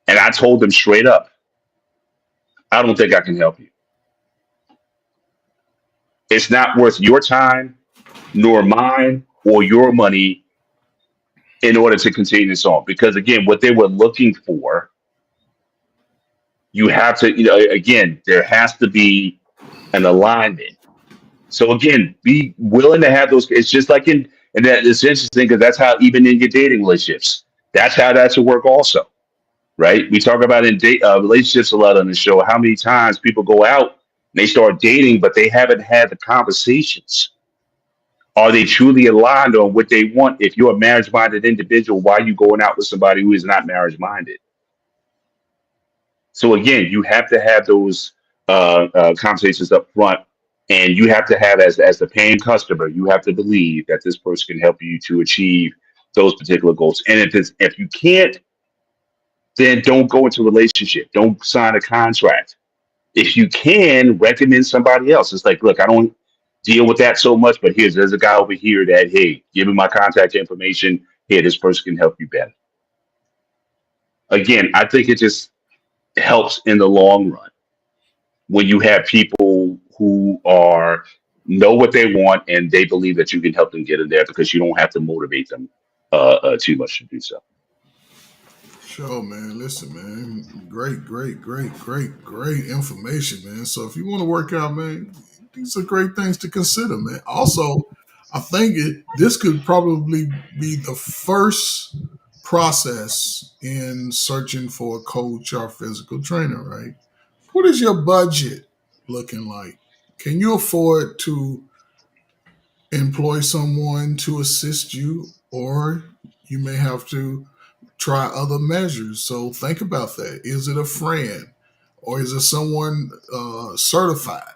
[SPEAKER 3] and I told them straight up, I don't think I can help you. It's not worth your time, nor mine, or your money in order to continue this on. Because again, what they were looking for, you have to, again, there has to be an alignment. So again, be willing to have those. It's just like and that it's interesting because that's how even in your dating relationships, that's how that should work also, right? We talk about in relationships a lot on the show. How many times people go out and they start dating, but they haven't had the conversations. Are they truly aligned on what they want? If you're a marriage minded individual, why are you going out with somebody who is not marriage minded? So again, you have to have those conversations up front. And you have to have, as the paying customer, you have to believe that this person can help you to achieve those particular goals. And if you can't, then don't go into a relationship. Don't sign a contract. If you can, recommend somebody else. It's like, look, I don't deal with that so much, but there's a guy over here that, hey, give me my contact information. Here, this person can help you better. Again, I think it just helps in the long run when you have people who are know what they want and they believe that you can help them get in there because you don't have to motivate them too much to do so.
[SPEAKER 2] Sure, man. Listen, man. Great information, man. So if you want to work out, man, these are great things to consider, man. Also, I think this could probably be the first process in searching for a coach or physical trainer, right? What is your budget looking like? Can you afford to employ someone to assist you, or you may have to try other measures? So think about that. Is it a friend, or is it someone certified?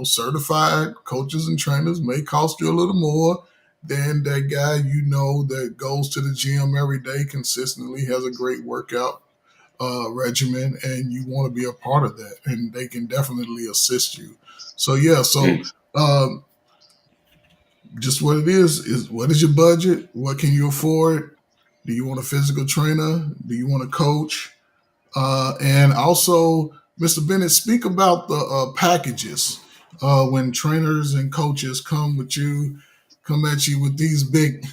[SPEAKER 2] Certified coaches and trainers may cost you a little more than that guy that goes to the gym every day consistently, has a great workout regimen, and you want to be a part of that, and they can definitely assist you. So yeah, um, just what it is what is your budget? What can you afford? Do you want a physical trainer? Do you want a coach? And also, Mr. Bennett, speak about the packages when trainers and coaches come at you with these big,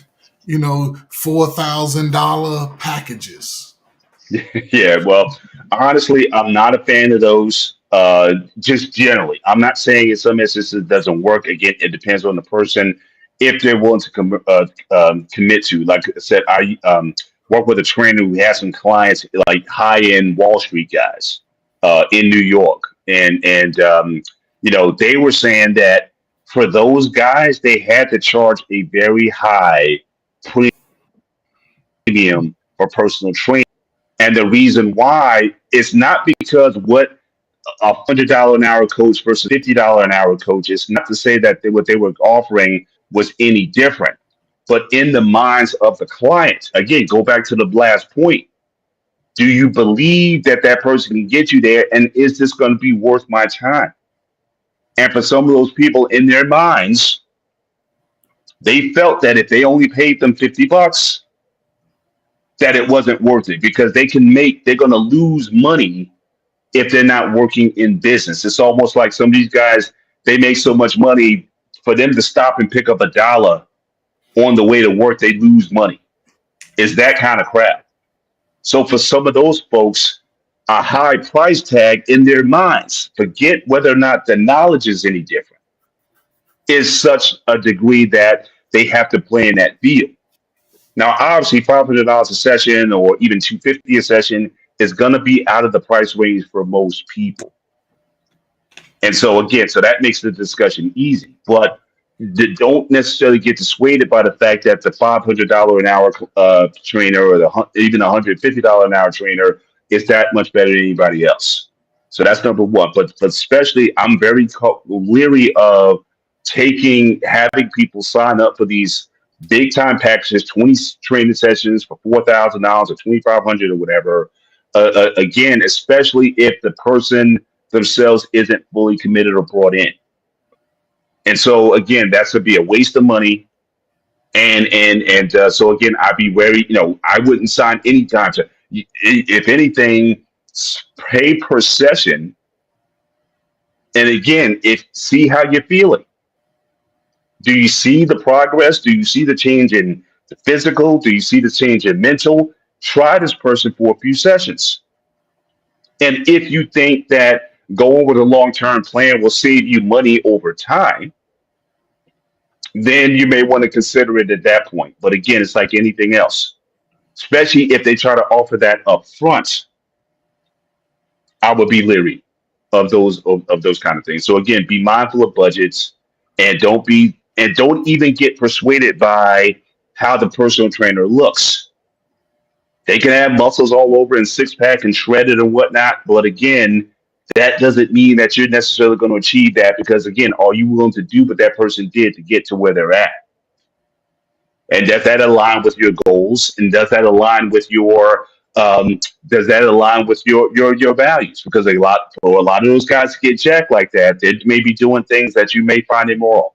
[SPEAKER 2] $4,000 packages.
[SPEAKER 3] Yeah, well, honestly, I'm not a fan of those. Just generally, I'm not saying in some instances it doesn't work. Again, it depends on the person if they're willing to commit to. Like I said, I work with a trainer who has some clients like high end Wall Street guys in New York, and they were saying that for those guys, they had to charge a very high premium for personal training. And the reason why is not because what $100 an hour coach versus $50 an hour coach is not to say that what they were offering was any different, but in the minds of the client, again, go back to the last point. Do you believe that that person can get you there? And is this going to be worth my time? And for some of those people in their minds, they felt that if they only paid them $50, that it wasn't worth it because they're going to lose money if they're not working in business. It's almost like some of these guys, they make so much money for them to stop and pick up $1 on the way to work, they lose money. It's that kind of crap. So for some of those folks, a high price tag in their minds, forget whether or not the knowledge is any different, is such a degree that they have to play in that field. Now, obviously, $500 a session or even $250 a session is going to be out of the price range for most people. And so, again, that makes the discussion easy. But don't necessarily get dissuaded by the fact that the $500 an hour trainer or even $150 an hour trainer is that much better than anybody else. So that's number one. But especially, I'm very leery of having people sign up for these big time packages, 20 training sessions for $4,000 or $2,500 or whatever. Again, especially if the person themselves isn't fully committed or brought in. And so again, that's to be a waste of money. And so again, I'd be wary. I wouldn't sign any contract. If anything, pay per session. And again, see how you're feeling. Do you see the progress? Do you see the change in the physical? Do you see the change in mental? Try this person for a few sessions. And if you think that going with a long-term plan will save you money over time, then you may want to consider it at that point. But again, it's like anything else, especially if they try to offer that up front. I would be leery of those kind of things. So again, be mindful of budgets and don't even get persuaded by how the personal trainer looks. They can have muscles all over and six pack and shredded and whatnot, but again, that doesn't mean that you're necessarily going to achieve that because, again, are you willing to do what that person did to get to where they're at? And does that align with your goals? And does that align with your does that align with your values? Because for a lot of those guys to get checked like that, they may be doing things that you may find immoral.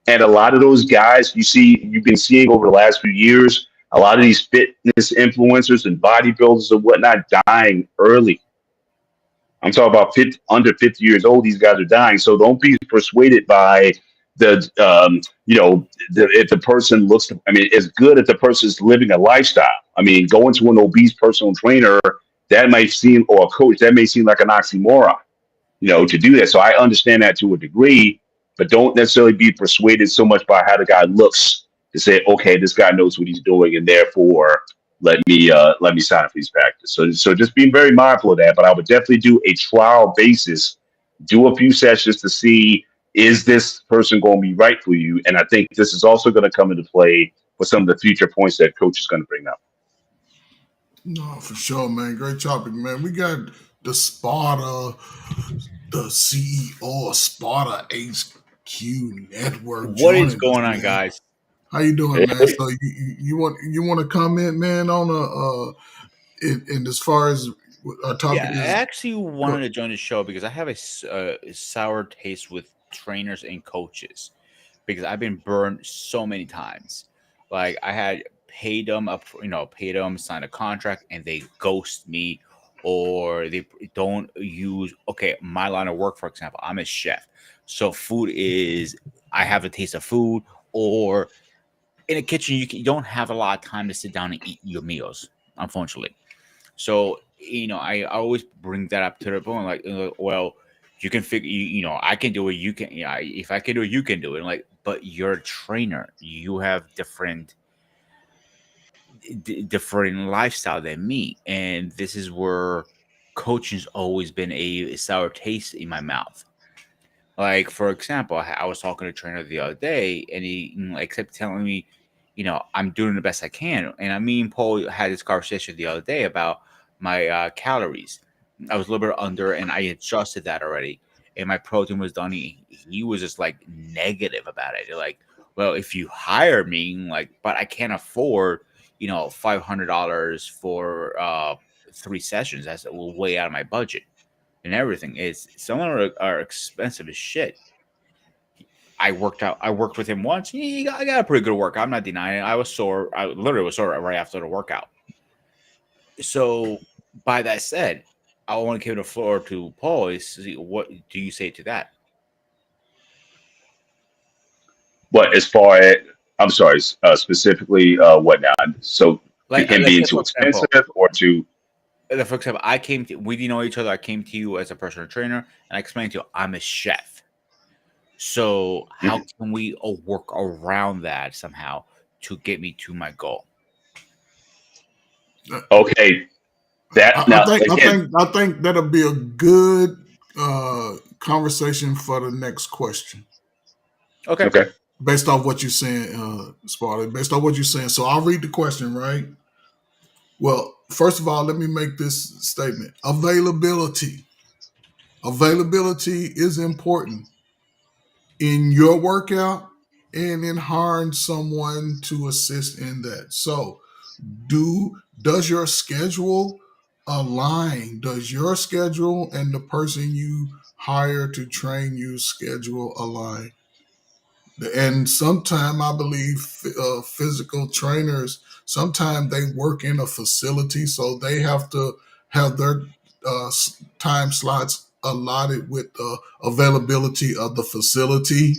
[SPEAKER 3] And a lot of those guys you've been seeing over the last few years, a lot of these fitness influencers and bodybuilders and whatnot dying early. I'm talking about under 50 years old. These guys are dying. So don't be persuaded by if the person looks, I mean, it's good if the person's living a lifestyle. I mean, going to an obese personal trainer, or a coach, that may seem like an oxymoron, to do that. So I understand that to a degree, but don't necessarily be persuaded so much by how the guy looks to say, okay, this guy knows what he's doing, and therefore let me sign up for these packages. So just being very mindful of that. But I would definitely do a trial basis, do a few sessions to see, is this person going to be right for you? And I think this is also going to come into play with some of the future points that coach is going to bring up.
[SPEAKER 2] No, for sure, man. Great topic, man. We got the Sparta, the CEO of Sparta HQ Network.
[SPEAKER 4] What is
[SPEAKER 2] joining
[SPEAKER 4] going
[SPEAKER 2] us,
[SPEAKER 4] on,
[SPEAKER 2] man.
[SPEAKER 4] guys?
[SPEAKER 2] How you doing, man? So you want to comment, man, on and as far as our topic
[SPEAKER 4] Yeah, I
[SPEAKER 2] is,
[SPEAKER 4] actually wanted to join the show because I have a sour taste with trainers and coaches because I've been burned so many times. Like I had paid them sign a contract, and they ghost me, or they don't use. Okay, my line of work, for example, I'm a chef, so food is I have a taste of food, or in a kitchen you don't have a lot of time to sit down and eat your meals, unfortunately. So I always bring that up to the point, like, well, you can figure, I can do it. You can, if I can do it, you can do it. Like, but you're a trainer. You have different lifestyle than me, and this is where coaching's always been a sour taste in my mouth. Like, for example, I was talking to a trainer the other day, and he kept telling me, I'm doing the best I can. And me and Paul had this conversation the other day about my calories. I was a little bit under, and I adjusted that already. And my protein was done. He was just like negative about it. Like, well, if you hire me, but I can't afford, $500 for 3 sessions. That's way out of my budget. And everything is, some of them are expensive as shit. I worked with him once. I got a pretty good workout. I'm not denying it. I was sore. I literally was sore right after the workout. So, by that said, I want to give the floor to Paul. What do you say to that?
[SPEAKER 3] But as far as, I'm sorry, specifically what now? So him being too expensive or too.
[SPEAKER 4] For example, we didn't know each other. I came to you as a personal trainer, and I explained to you I'm a chef. So how can we work around that somehow to get me to my goal?
[SPEAKER 3] Okay,
[SPEAKER 2] I think that'll be a good conversation for the next question.
[SPEAKER 4] Okay.
[SPEAKER 2] Based off what you're saying, Sparta. Based off what you're saying, so I'll read the question, right? Well, first of all, let me make this statement. Availability is important in your workout and in hiring someone to assist in that. So does your schedule align? Does your schedule and the person you hire to train you schedule align? And sometimes I believe physical trainers, sometimes they work in a facility, so they have to have their time slots allotted with the availability of the facility.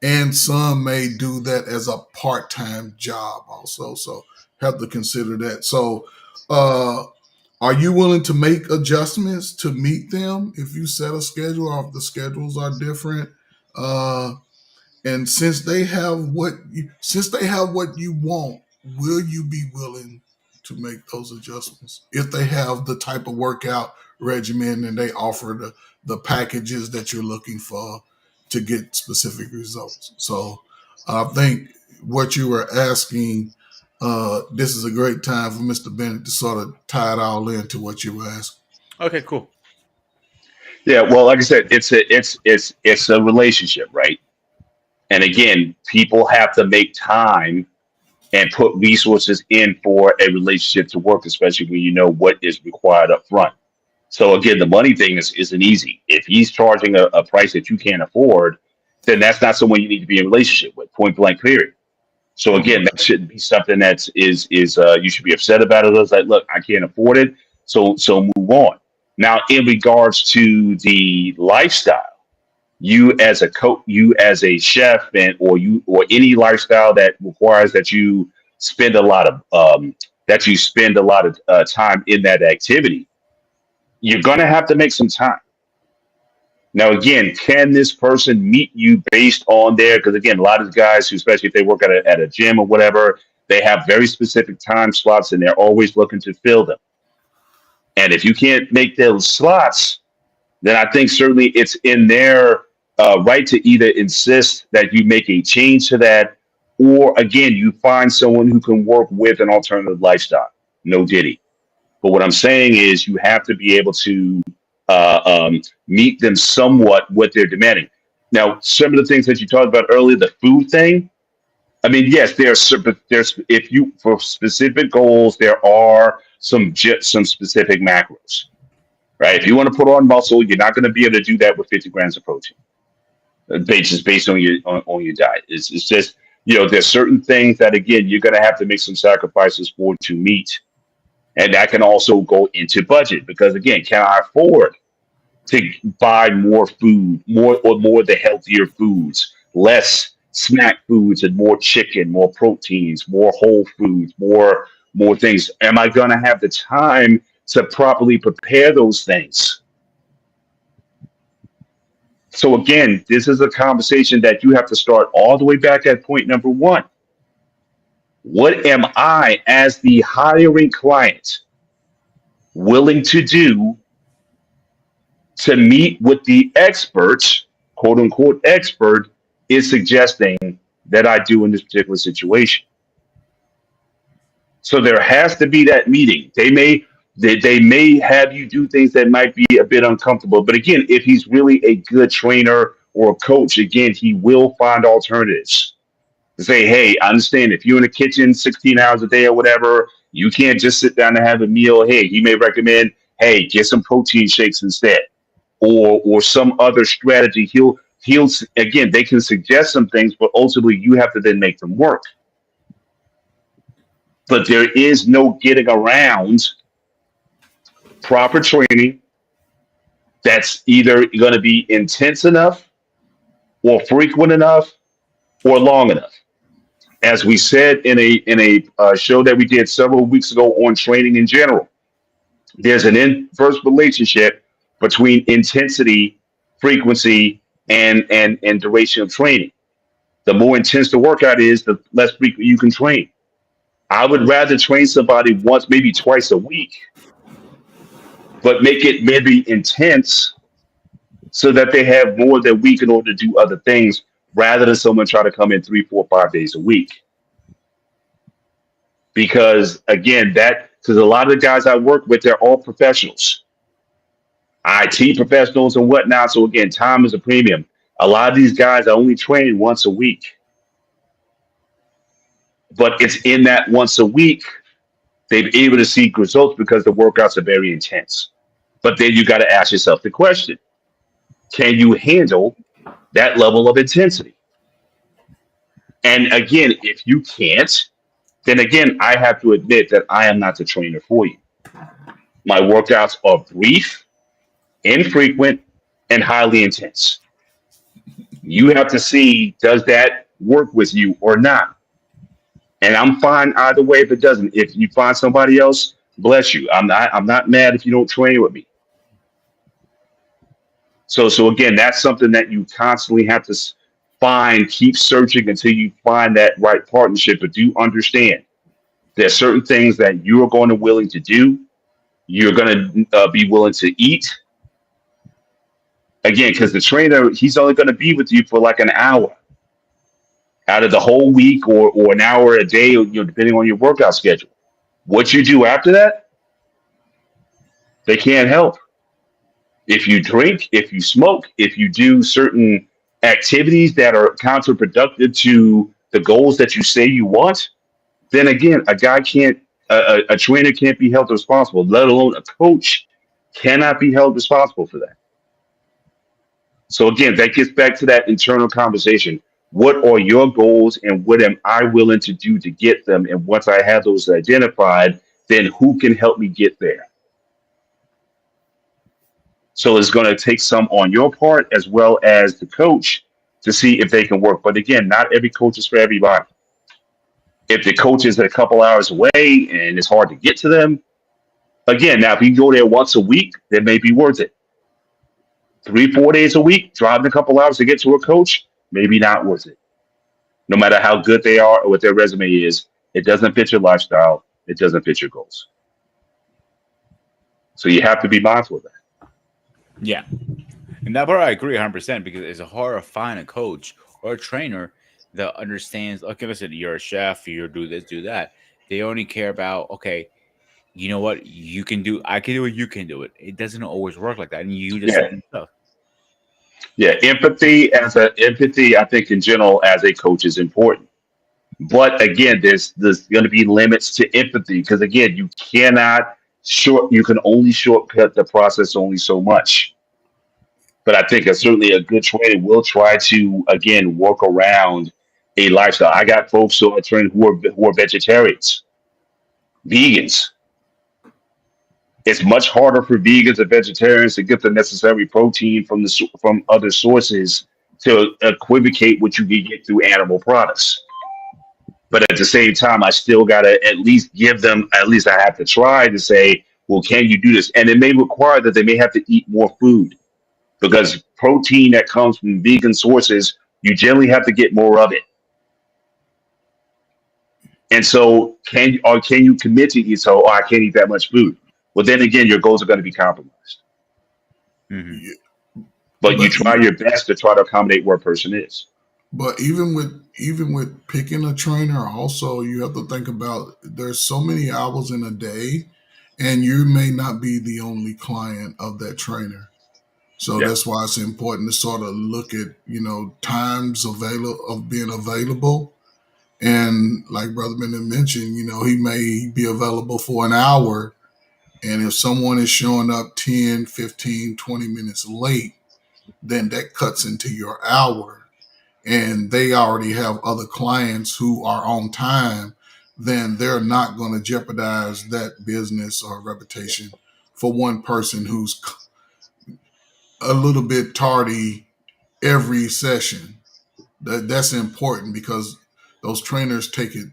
[SPEAKER 2] And some may do that as a part-time job also. So have to consider that. So are you willing to make adjustments to meet them if you set a schedule or if the schedules are different? And since they have what you want, will you be willing to make those adjustments if they have the type of workout regimen and they offer the packages that you're looking for to get specific results? So I think what you were asking, this is a great time for Mr. Bennett to sort of tie it all into what you were asking.
[SPEAKER 4] Okay, cool.
[SPEAKER 3] Yeah, well, like I said, it's a relationship, right? And again, people have to make time and put resources in for a relationship to work, especially when you know what is required up front. So again, the money thing isn't easy. If he's charging a price that you can't afford, then that's not someone you need to be in a relationship with. Point blank, period. So again, that shouldn't be something that's is you should be upset about it. It's like, look, I can't afford it, so move on. Now, in regards to the lifestyle, you as a coach, you as a chef, and or any lifestyle that requires that you spend a lot of time in that activity, you're gonna have to make some time. Now, again, can this person meet you based on their? Because again, a lot of the guys, who, especially if they work at a gym or whatever, they have very specific time slots, and they're always looking to fill them. And if you can't make those slots, then I think certainly it's in their right to either insist that you make a change to that, or again, you find someone who can work with an alternative lifestyle. No diddy. But what I'm saying is you have to be able to meet them somewhat what they're demanding. Now, some of the things that you talked about earlier, the food thing. I mean, yes, there's if you for specific goals, there are some specific macros, right? If you want to put on muscle, you're not going to be able to do that with 50 grams of protein, based on your diet. It's just there's certain things that again you're going to have to make some sacrifices for to meet. And that can also go into budget because again, can I afford to buy more food, more of the healthier foods, less snack foods and more chicken, more proteins, more whole foods, more things? Am I gonna have the time to properly prepare those things? So again, this is a conversation that you have to start all the way back at point number one. What am I, as the hiring client, willing to do to meet what the expert, quote unquote expert, is suggesting that I do in this particular situation? So there has to be that meeting. They may have you do things that might be a bit uncomfortable, but again, if he's really a good trainer or a coach, again, he will find alternatives to say, hey, I understand if you're in the kitchen 16 hours a day or whatever, you can't just sit down and have a meal. Hey, he may recommend, hey, get some protein shakes instead, or some other strategy. He'll again, they can suggest some things, but ultimately you have to then make them work. But there is no getting around proper training that's either going to be intense enough or frequent enough or long enough. As we said in a show that we did several weeks ago on training in general, there's an inverse relationship between intensity, frequency, and duration of training. The more intense the workout is, the less frequent you can train. I would rather train somebody once, maybe twice a week, but make it maybe intense so that they have more than a week in order to do other things, rather than someone try to come in 3, 4, 5 days a week. Because again, because a lot of the guys I work with, they're all professionals, IT professionals and whatnot. So again, time is a premium. A lot of these guys are only trained once a week, but it's in that once a week they've been able to see results because the workouts are very intense. But then you got to ask yourself the question: can you handle that level of intensity? And again, if you can't, then again, I have to admit that I am not the trainer for you. My workouts are brief, infrequent, and highly intense. You have to see, does that work with you or not? And I'm fine either way if it doesn't. If you find somebody else, bless you. I'm not mad if you don't train with me. So again, that's something that you constantly have to find, keep searching until you find that right partnership. But do understand there's certain things that you're going to willing to do. You're going to be willing to eat. Again, because the trainer, he's only going to be with you for like an hour out of the whole week, or an hour a day, depending on your workout schedule. What you do after that, they can't help. If you drink, if you smoke, if you do certain activities that are counterproductive to the goals that you say you want, then again, a trainer can't be held responsible, let alone a coach cannot be held responsible for that. So again, that gets back to that internal conversation. What are your goals and what am I willing to do to get them? And once I have those identified, then who can help me get there? So it's going to take some on your part as well as the coach to see if they can work. But again, not every coach is for everybody. If the coach is a couple hours away and it's hard to get to them, again, now if you go there once a week, that may be worth it. 3-4 days a week, driving a couple hours to get to a coach, maybe not worth it. No matter how good they are or what their resume is, it doesn't fit your lifestyle. It doesn't fit your goals. So you have to be mindful of that.
[SPEAKER 4] Yeah. And that part I agree 100% because it's hard to find a coach or a trainer that understands, okay, listen, you're a chef, you do this, do that. They only care about, okay, you know what, you can do, I can do it, you can do it. It doesn't always work like that. And you just
[SPEAKER 3] Yeah.
[SPEAKER 4] stuff.
[SPEAKER 3] Yeah, empathy, I think in general as a coach is important. But again, there's going to be limits to empathy because again, you can only shortcut the process only so much. But I think certainly a good trainer will try to again work around a lifestyle. I got folks who are trained who are vegetarians, vegans. It's much harder for vegans and vegetarians to get the necessary protein from other sources to equivocate what you can get through animal products. But at the same time, I still got to at least give them, at least I have to try to say, well, can you do this? And it may require that they may have to eat more food because protein that comes from vegan sources, you generally have to get more of it. And so can you commit to eat so I can't eat that much food? Well, then again, your goals are going to be compromised.
[SPEAKER 4] Mhm.
[SPEAKER 2] Yeah.
[SPEAKER 3] But you
[SPEAKER 2] But
[SPEAKER 3] try your best to try to accommodate where a person is.
[SPEAKER 2] But even with picking a trainer, also you have to think about there's so many hours in a day, and you may not be the only client of that trainer. So
[SPEAKER 3] Yeah.
[SPEAKER 2] that's why it's important to sort of look at times available of being available, and like Brother Bennett mentioned, he may be available for an hour, and if someone is showing up 10, 15, 20 minutes late, then that cuts into your hour and they already have other clients who are on time, then they're not going to jeopardize that business or reputation for one person who's a little bit tardy every session. That's important because those trainers take it,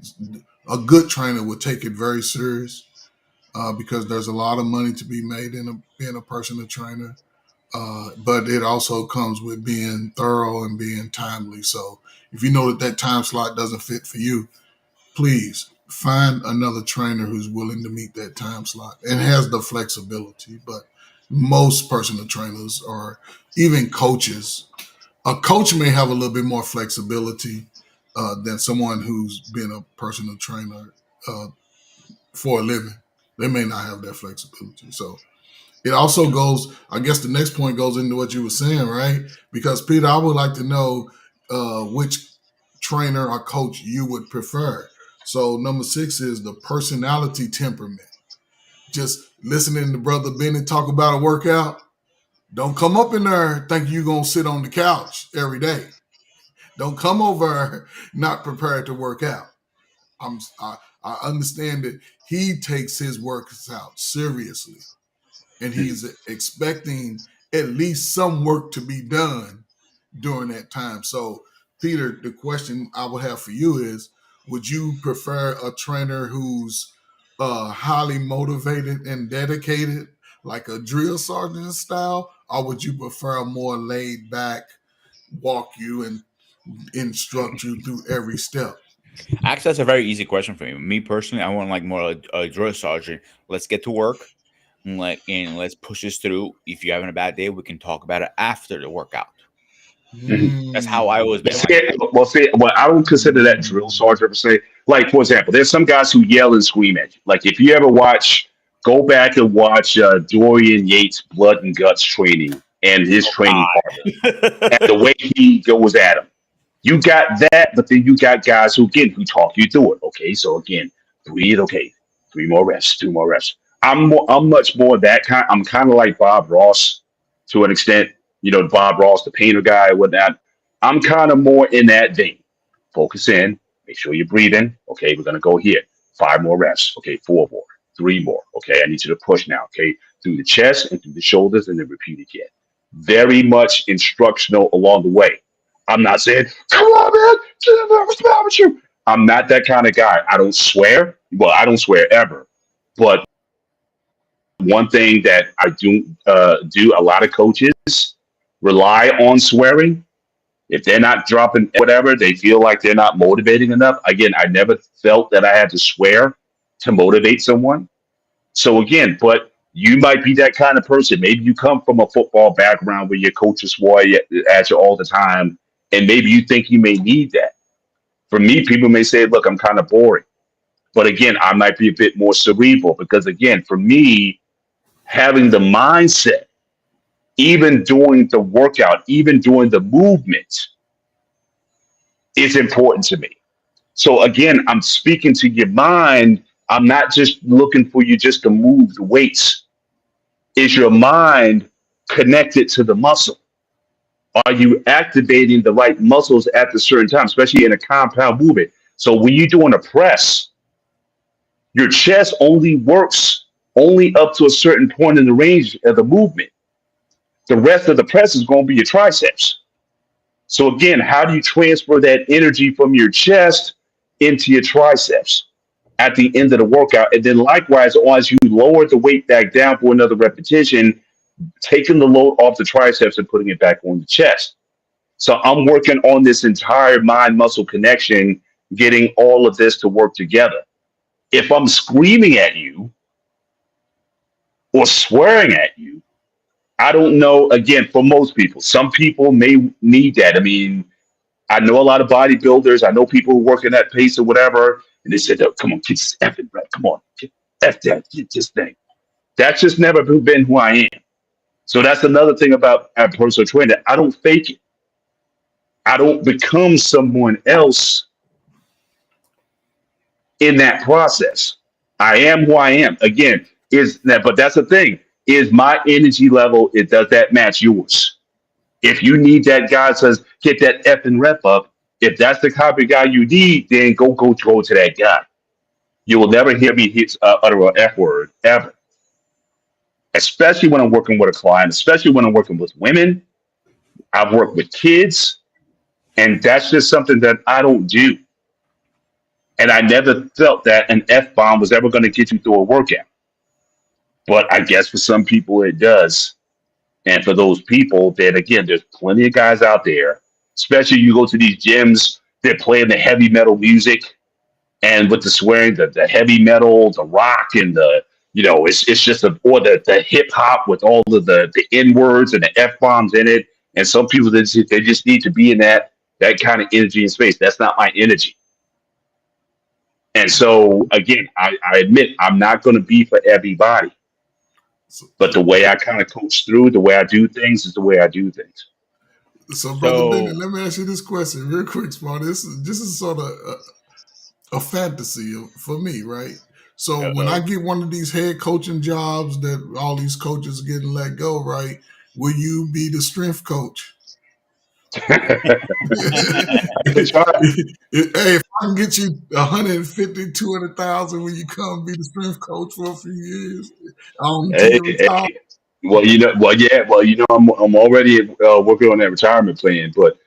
[SPEAKER 2] a good trainer would take it very serious because there's a lot of money to be made in being a personal trainer. But it also comes with being thorough and being timely. So if you know that time slot doesn't fit for you, please find another trainer who's willing to meet that time slot and has the flexibility. But most personal trainers or even coaches, a coach may have a little bit more flexibility than someone who's been a personal trainer for a living. They may not have that flexibility. So it also goes, I guess the next point goes into what you were saying, right? Because Peter, I would like to know which trainer or coach you would prefer. So number 6 is the personality temperament. Just listening to Brother Bennett talk about a workout, don't come up in there thinking you're going to sit on the couch every day. Don't come over not prepared to work out. I understand that he takes his workouts out seriously. And he's expecting at least some work to be done during that time. So, Peter, the question I would have for you is, would you prefer a trainer who's highly motivated and dedicated, like a drill sergeant style, or would you prefer a more laid back, walk you and instruct you through every step?
[SPEAKER 4] Actually, that's a very easy question for me. Me personally, I want like more a drill sergeant. Let's get to work. And let's push this through. If you're having a bad day, we can talk about it after the workout. That's how I always been.
[SPEAKER 3] Well, I don't consider that drill sergeant per se. Like, for example, there's some guys who yell and scream at you. Like, if you ever watch Go back and watch Dorian Yates' Blood and Guts training and his training partner and the way he goes at him. You got that, but then you got guys who talk you through it. Okay, so again, breathe. Okay, 3 more reps, 2 more reps. I'm much more that kind. I'm kind of like Bob Ross to an extent. You know, Bob Ross, the painter guy, and whatnot. I'm kind of more in that vein. Focus in. Make sure you're breathing. Okay, we're gonna go here. 5 more reps. Okay, 4 more, 3 more. Okay, I need you to push now. Okay, through the chest and through the shoulders, and then repeat again. Very much instructional along the way. I'm not saying, come on, man, what's the matter with you? I'm not that kind of guy. I don't swear. Well, I don't swear ever. But one thing that I do, a lot of coaches rely on swearing. If they're not dropping whatever, they feel like they're not motivating enough. Again, I never felt that I had to swear to motivate someone. So again, but you might be that kind of person. Maybe you come from a football background where your coaches swore at you all the time, and maybe you think you may need that. For me, people may say, look, I'm kind of boring. But again, I might be a bit more cerebral because, again, for me, having the mindset, even during the workout, even during the movement, is important to me. So again, I'm speaking to your mind. I'm not just looking for you just to move the weights. Is your mind connected to the muscle? Are you activating the right muscles at the certain time, especially in a compound movement? So when you're doing a press, your chest only works only up to a certain point in the range of the movement. The rest of the press is going to be your triceps. So again, how do you transfer that energy from your chest into your triceps at the end of the workout? And then likewise, as you lower the weight back down for another repetition, taking the load off the triceps and putting it back on the chest. So I'm working on this entire mind muscle connection, getting all of this to work together. If I'm screaming at you or swearing at you, I don't know, again, for most people, some people may need that. I mean, I know a lot of bodybuilders. I know people who work in that pace or whatever. And they said, oh, come on, get this effing right. Come on, get F that, get this thing. That's just never been who I am. So that's another thing about a personal trainer. I don't fake it. I don't become someone else in that process. I am who I am. Again, but that's the thing. Is my energy level, does that match yours? If you need that guy says, get that effing rep up, if that's the type of guy you need, then go to that guy. You will never hear me utter an F word ever. Especially when I'm working with a client, especially when I'm working with women. I've worked with kids, and that's just something that I don't do. And I never felt that an F-bomb was ever going to get you through a workout. But I guess for some people it does. And for those people, then again, there's plenty of guys out there, especially you go to these gyms, they're playing the heavy metal music, and with the swearing, the heavy metal, the rock, and it's just the hip hop with all of the N words and the F bombs in it. And some people they just need to be in that kind of energy and space. That's not my energy. And so again, I admit I'm not going to be for everybody. But the way I kind of coach through, the way I do things is the way I do things.
[SPEAKER 2] So Brother Bennett, let me ask you this question real quick, Smart. This is sort of a fantasy for me, right? So when I get one of these head coaching jobs that all these coaches are getting let go, right, will you be the strength coach? Hey, if I can get you 150, 200,000 when you come be the strength coach for a few years,
[SPEAKER 3] well, I'm already working on that retirement plan, but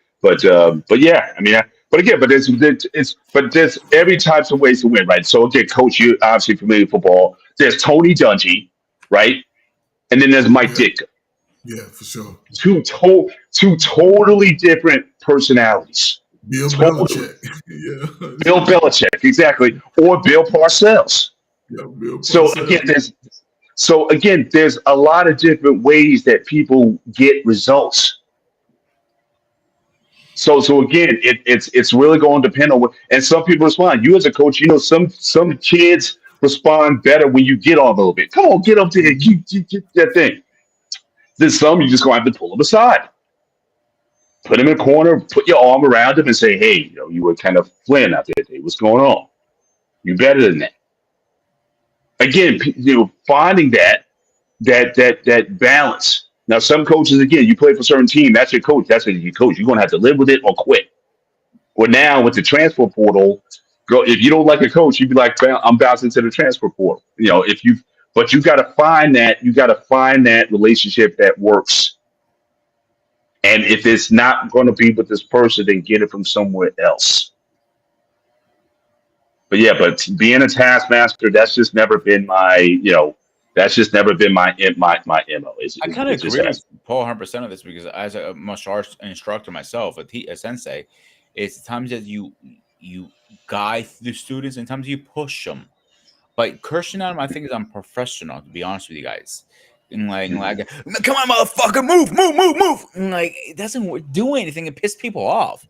[SPEAKER 3] yeah, I mean, there's every types of ways to win, right? So again, coach, you're obviously familiar with football. There's Tony Dungy, right, and then there's Mike Ditka.
[SPEAKER 2] Yeah, for sure.
[SPEAKER 3] Two totally different personalities.
[SPEAKER 2] Bill Belichick. Yeah.
[SPEAKER 3] Bill Belichick, exactly. Or Bill Parcells.
[SPEAKER 2] Yeah, Bill
[SPEAKER 3] Parcells. So again, there's a lot of different ways that people get results. So again, it's really going to depend on what, and some people respond. You as a coach, some kids respond better when you get on a little bit. Come on, get up there, get that thing. Then some you just gonna have to pull them aside, put them in a corner, put your arm around them, and say, "Hey, you were kind of flaring out there today. What's going on? You better than that." Again, finding that balance. Now, some coaches, again, you play for a certain team, that's your coach. That's your coach. You're gonna have to live with it or quit. Well, now with the transfer portal, if you don't like a coach, you'd be like, I'm bouncing to the transfer portal. But you got to find that relationship that works. And if it's not going to be with this person, then get it from somewhere else. But being a taskmaster, that's just never been my, that's just never been my MO.
[SPEAKER 4] I kind of agree with Paul 100% of this, because as a martial arts instructor myself, a sensei, it's times that you guide the students and times you push them. But cursing at them, I think, is unprofessional, to be honest with you guys. And like, come on, motherfucker, move. And like, it doesn't do anything. It pisses people off.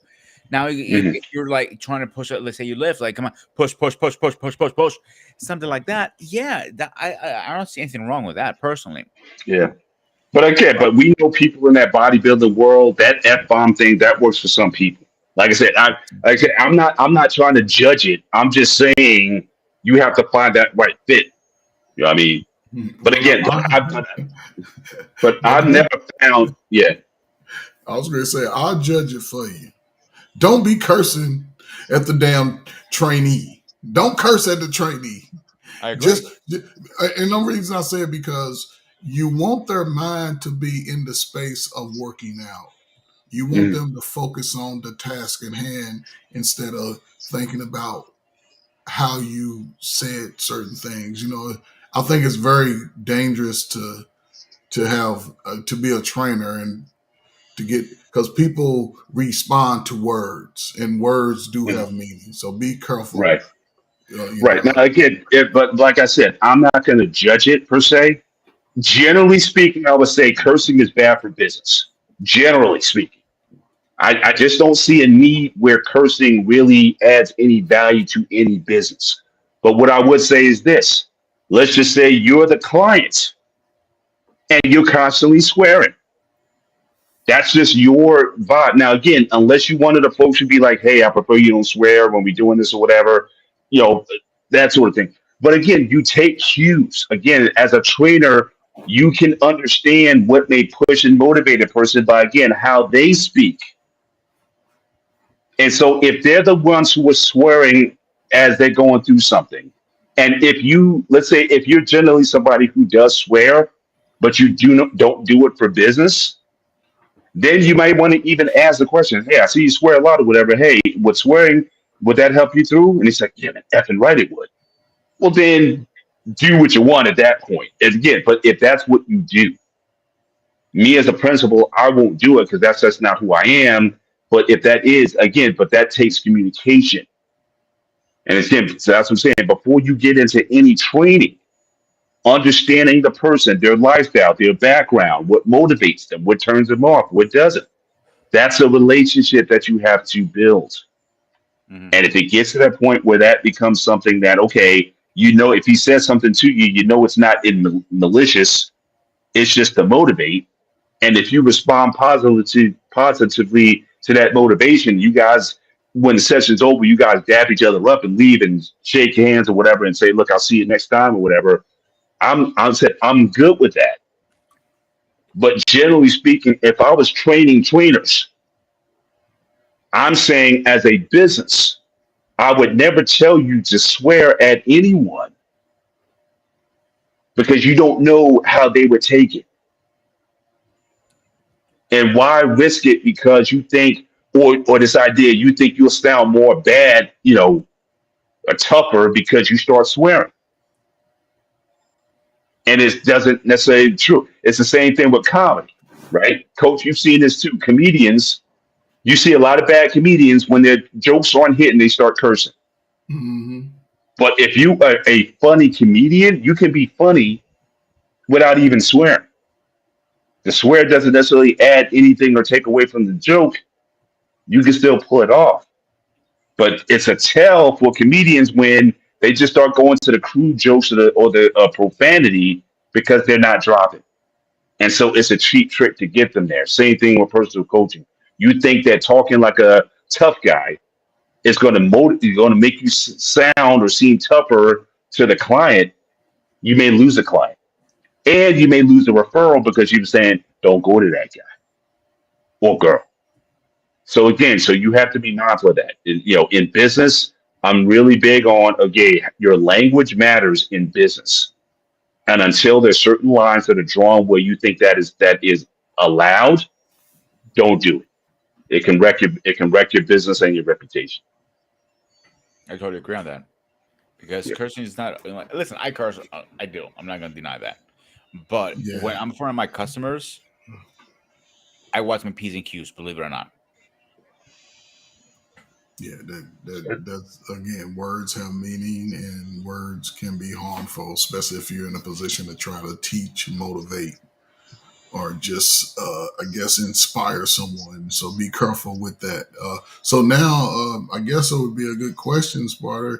[SPEAKER 4] Now, if you're like trying to push it, let's say you lift, like, come on, push, something like that. Yeah, I don't see anything wrong with that personally.
[SPEAKER 3] Yeah. But we know people in that bodybuilding world, that F-bomb thing, that works for some people. Like I said, I'm not trying to judge it. I'm just saying you have to find that right fit. You know what I mean? But again, I've never found. Yeah.
[SPEAKER 2] I was going to say, I'll judge it for you. Don't be cursing at the damn trainee. Don't curse at the trainee.
[SPEAKER 4] I agree.
[SPEAKER 2] And the reason I say it, because you want their mind to be in the space of working out. You want them to focus on the task at hand instead of thinking about how you said certain things. I think it's very dangerous to have to be a trainer and to get, because people respond to words, and words do have meaning. So be careful.
[SPEAKER 3] Right. Right. Now, again, but like I said, I'm not going to judge it per se. Generally speaking, I would say cursing is bad for business. Generally speaking. I just don't see a need where cursing really adds any value to any business. But what I would say is this. Let's just say you're the client and you're constantly swearing. That's just your vibe. Now, again, unless you wanted the folks to be like, hey, I prefer you don't swear when we're doing this or whatever, that sort of thing. But again, you take cues. Again, as a trainer, you can understand what may push and motivate a person by, again, how they speak. And so if they're the ones who are swearing as they're going through something, and let's say if you're generally somebody who does swear, but you don't do it for business, then you might want to even ask the question, hey, I see you swear a lot or whatever. Hey, would swearing, would that help you through? And he's like, yeah, man, effing right it would. Well, then do what you want at that point. And again, but if that's what you do, me as a principal, I won't do it because that's just not who I am. But if that is, again, but that takes communication. And again, so that's what I'm saying. Before you get into any training, understanding the person, their lifestyle, their background, what motivates them, what turns them off, what doesn't. That's a relationship that you have to build. Mm-hmm. And if it gets to that point where that becomes something that, okay, if he says something to you, it's not malicious, it's just to motivate. And if you respond positively to that motivation, you guys, when the session's over, you guys dap each other up and leave and shake hands or whatever and say, look, I'll see you next time or whatever. I'm good with that. But generally speaking, if I was training trainers, I'm saying as a business, I would never tell you to swear at anyone because you don't know how they would take it. And why risk it because you think, or this idea, you think you'll sound more bad, or tougher because you start swearing. And it doesn't necessarily true. It's the same thing with comedy, right? Coach, you've seen this too. Comedians, you see a lot of bad comedians when their jokes aren't hitting, they start cursing. Mm-hmm. But if you are a funny comedian, you can be funny without even swearing. The swear doesn't necessarily add anything or take away from the joke. You can still pull it off. But it's a tell for comedians when They just start going to the crude jokes or the profanity because they're not dropping. And so it's a cheap trick to get them there. Same thing with personal coaching. You think that talking like a tough guy is going to make you sound or seem tougher to the client. You may lose a client, and you may lose a referral because you're saying, "Don't go to that guy or girl." So again, so you have to be mindful of that. In business, I'm really big on, okay, your language matters in business. And until there's certain lines that are drawn where you think that is allowed, don't do it. It can wreck your business and your reputation.
[SPEAKER 4] I totally agree on that because
[SPEAKER 3] Yeah.
[SPEAKER 4] cursing is not. Listen, I curse. I do. I'm not going to deny that. But
[SPEAKER 2] Yeah.
[SPEAKER 4] when I'm in front of my customers, I watch my P's and Q's. Believe it or not.
[SPEAKER 2] Yeah, that's again, words have meaning, and words can be harmful, especially if you're in a position to try to teach, motivate, or just, I guess, inspire someone. So be careful with that. So now, I guess it would be a good question, Sparta.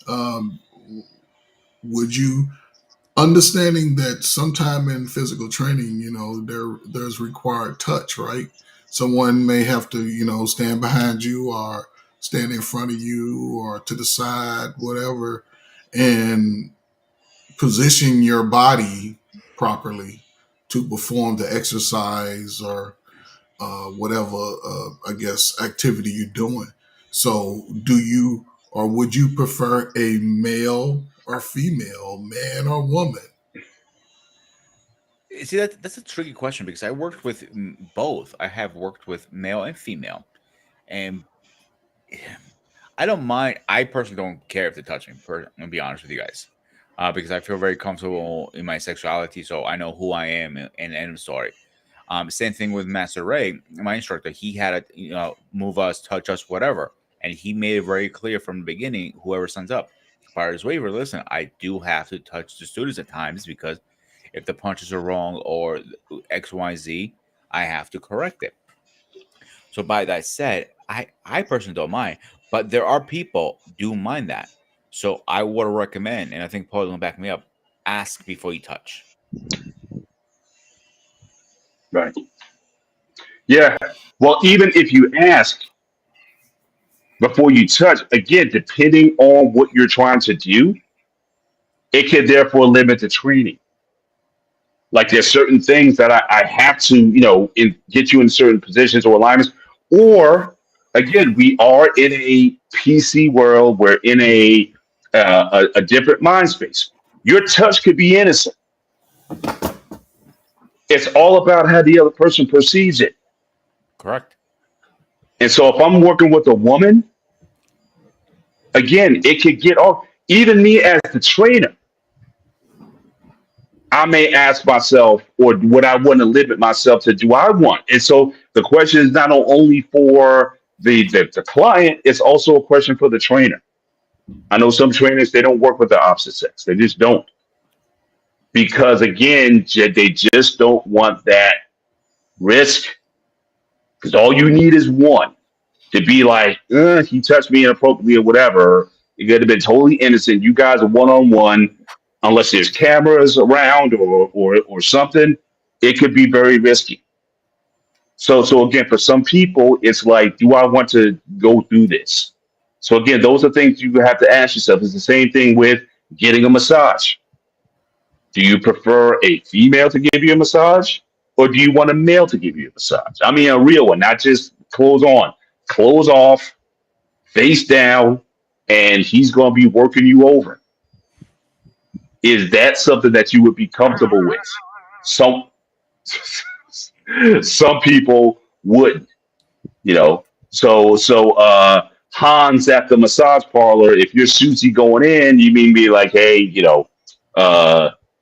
[SPEAKER 2] Um, would you, understanding that sometime in physical training, there's required touch, right? Someone may have to, stand behind you or stand in front of you or to the side, whatever, and position your body properly to perform the exercise or whatever, I guess, activity you're doing. So do you, or would you prefer a male or female, man or woman?
[SPEAKER 4] See, that's a tricky question because I worked with both. I have worked with male and female, and I don't mind. I personally don't care if they touch me. I'm gonna be honest with you guys, because I feel very comfortable in my sexuality, so I know who I am and I'm sorry. Same thing with Master Ray, my instructor. He had to, move us, touch us, whatever, and he made it very clear from the beginning. Whoever signs up, part of his waiver, listen, I do have to touch the students at times because if the punches are wrong or X, Y, Z, I have to correct it. So by that said, I personally don't mind, but there are people do mind that. So I would recommend, and I think Paul will back me up, ask before you touch.
[SPEAKER 3] Right. Yeah. Well, even if you ask before you touch, again, depending on what you're trying to do, it can therefore limit the training. Like there's certain things that I have to, get you in certain positions or alignments. Or again, we are in a PC world. We're in a different mind space. Your touch could be innocent. It's all about how the other person perceives it.
[SPEAKER 4] Correct.
[SPEAKER 3] And so if I'm working with a woman, again, it could get off. Even me as the trainer, I may ask myself, or would I want to limit myself to, do I want? And so the question is not only for the client, it's also a question for the trainer. I know some trainers, they don't work with the opposite sex. They just don't. Because again, they just don't want that risk. Because all you need is one to be like, he touched me inappropriately or whatever. It could have been totally innocent. You guys are one-on-one. Unless there's cameras around or something, it could be very risky. So again, for some people, it's like, do I want to go through this? So again, those are things you have to ask yourself. It's the same thing with getting a massage. Do you prefer a female to give you a massage, or do you want a male to give you a massage? I mean, a real one, not just clothes on, clothes off, face down, and he's going to be working you over. Is that something that you would be comfortable with? Some people wouldn't, So Hans at the massage parlor, if you're Susie going in, you mean be like, hey,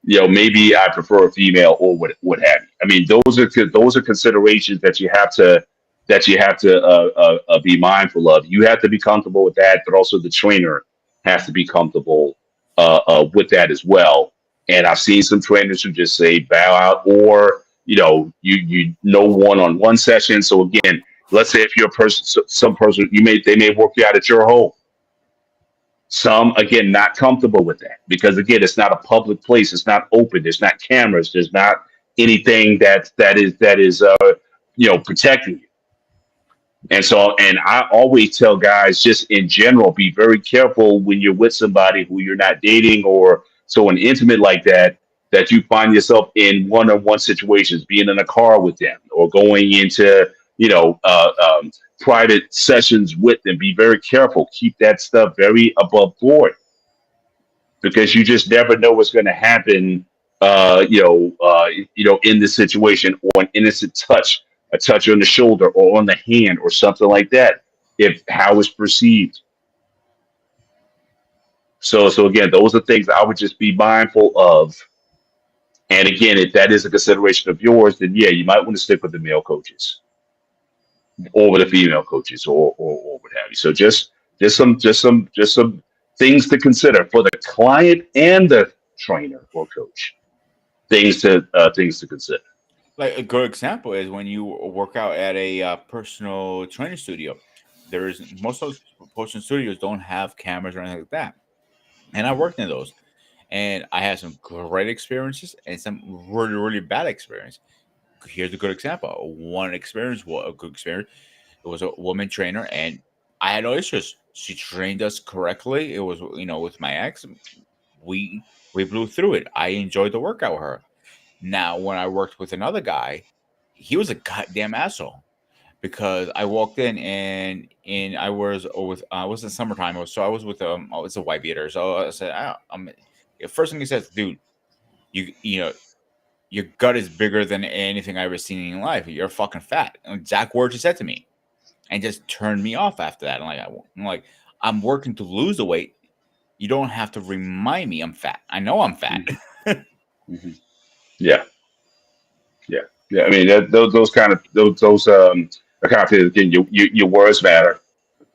[SPEAKER 3] maybe I prefer a female or what have you. I mean, those are considerations that you have to be mindful of. You have to be comfortable with that, but also the trainer has to be comfortable with that as well. And I've seen some trainers who just say bow out, or one-on-one session. So again, let's say if you're a person, some person they may work you out at your home. Some again not comfortable with that because again it's not a public place, it's not open, there's not cameras, there's not anything that is protecting you. And so, and I always tell guys, just in general, be very careful when you're with somebody who you're not dating or so an intimate like that, that you find yourself in one-on-one situations, being in a car with them or going into, private sessions with them. Be very careful. Keep that stuff very above board because you just never know what's going to happen, in this situation or an innocent touch, a touch on the shoulder or on the hand or something like that, if how it's perceived. So again, those are things I would just be mindful of. And again, if that is a consideration of yours, then yeah, you might want to stick with the male coaches over the female coaches or what have you. So just some things to consider for the client and the trainer or coach. Things to consider.
[SPEAKER 4] Like a good example is when you work out at a personal training studio. There's most of those personal studios don't have cameras or anything like that, and I worked in those, and I had some great experiences and some really really bad experience. Here's a good example. One experience was a good experience. It was a woman trainer, and I had no issues. She trained us correctly. It was with my ex, we blew through it. I enjoyed the workout with her. Now, when I worked with another guy, he was a goddamn asshole because I walked in and I was with I was in summertime, so I was with it's a white beater. So I said, the first thing he says, dude, you know your gut is bigger than anything I've ever seen in life. You're fucking fat. Exact words he said to me, and just turned me off after that. I'm like, I'm working to lose the weight. You don't have to remind me I'm fat. I know I'm fat.
[SPEAKER 3] Mhm. Yeah, yeah. I mean, those kind of those are kind of things. Again, your words matter,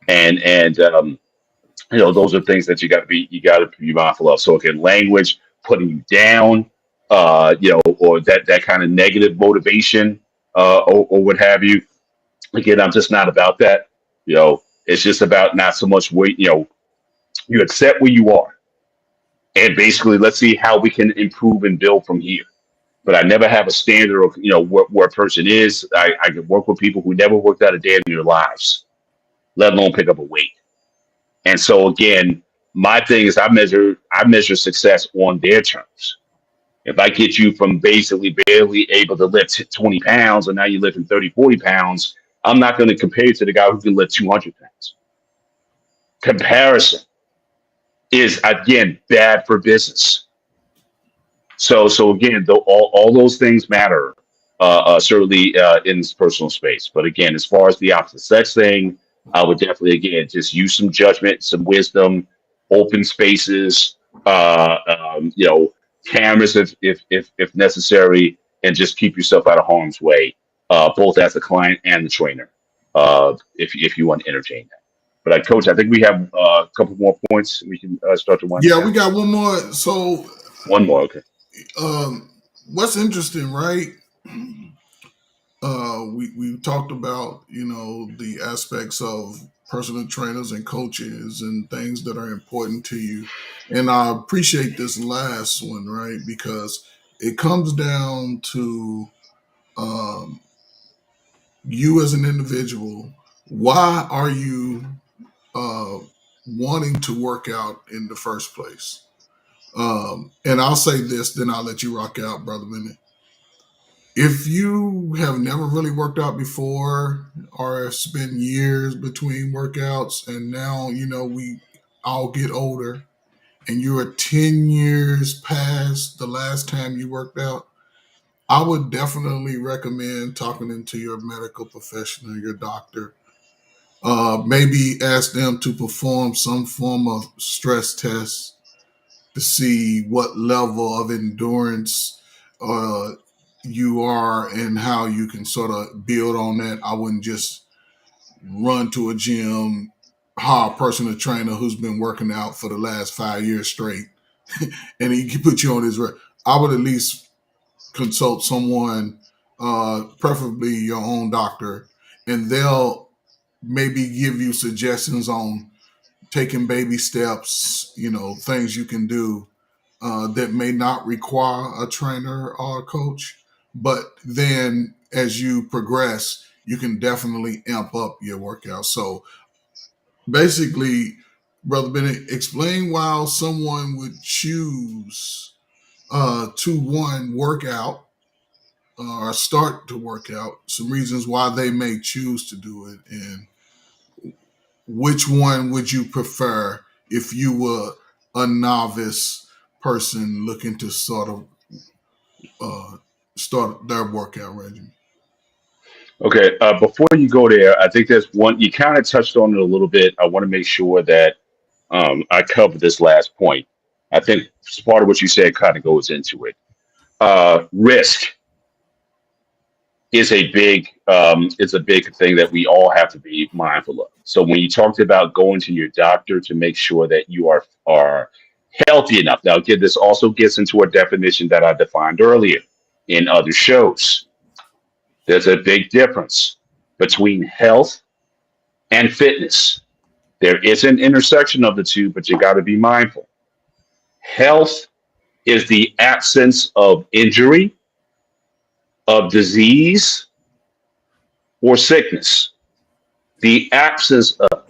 [SPEAKER 3] and those are things that you got to be mindful of. So again, language, putting you down, or that kind of negative motivation, or what have you. Again, I'm just not about that. It's just about not so much weight. You accept where you are, and basically, let's see how we can improve and build from here. But I never have a standard of where a person is. I can work with people who never worked out a day in their lives, let alone pick up a weight. And so again, my thing is I measure success on their terms. If I get you from basically barely able to lift 20 pounds and now you're lifting 30, 40 pounds, I'm not going to compare you to the guy who can lift 200 pounds. Comparison is again bad for business. So again, all those things matter, certainly in this personal space. But again, as far as the opposite sex thing, I would definitely again just use some judgment, some wisdom, open spaces, cameras if necessary, and just keep yourself out of harm's way, both as a client and the trainer, if you want to entertain that. But Coach, I think we have a couple more points. We can start to wind it
[SPEAKER 2] Yeah, we
[SPEAKER 3] down.
[SPEAKER 2] got one more. So,
[SPEAKER 3] One more, okay.
[SPEAKER 2] what's interesting, right? We talked about the aspects of personal trainers and coaches and things that are important to you, and I appreciate this last one, right? Because it comes down to um, you as an individual. Why are you uh, wanting to work out in the first place? And I'll say this, then I'll let you rock out, brother Bennett. If you have never really worked out before or have spent years between workouts and now, we all get older and you're 10 years past the last time you worked out, I would definitely recommend talking into your medical professional, your doctor. Maybe ask them to perform some form of stress test to see what level of endurance uh, you are and how you can sort of build on that. I wouldn't just run to a gym, hire a personal trainer who's been working out for the last 5 years straight, and he can put you on his. I would at least consult someone, preferably your own doctor, and they'll maybe give you suggestions on taking baby steps, things you can do that may not require a trainer or a coach. But then as you progress, you can definitely amp up your workout. So basically, Brother Bennett, explain why someone would choose to one workout or start to work out, some reasons why they may choose to do it, and which one would you prefer if you were a novice person looking to sort of start their workout regimen?
[SPEAKER 3] Okay, before you go there, I think there's one you kind of touched on it a little bit. I want to make sure that I cover this last point. I think part of what you said kind of goes into it. Risk is a big thing that we all have to be mindful of. So when you talked about going to your doctor to make sure that you are healthy enough. Now, again, this also gets into a definition that I defined earlier in other shows. There's a big difference between health and fitness. There is an intersection of the two, but you got to be mindful. Health is the absence of injury, of disease, or sickness. The absence of.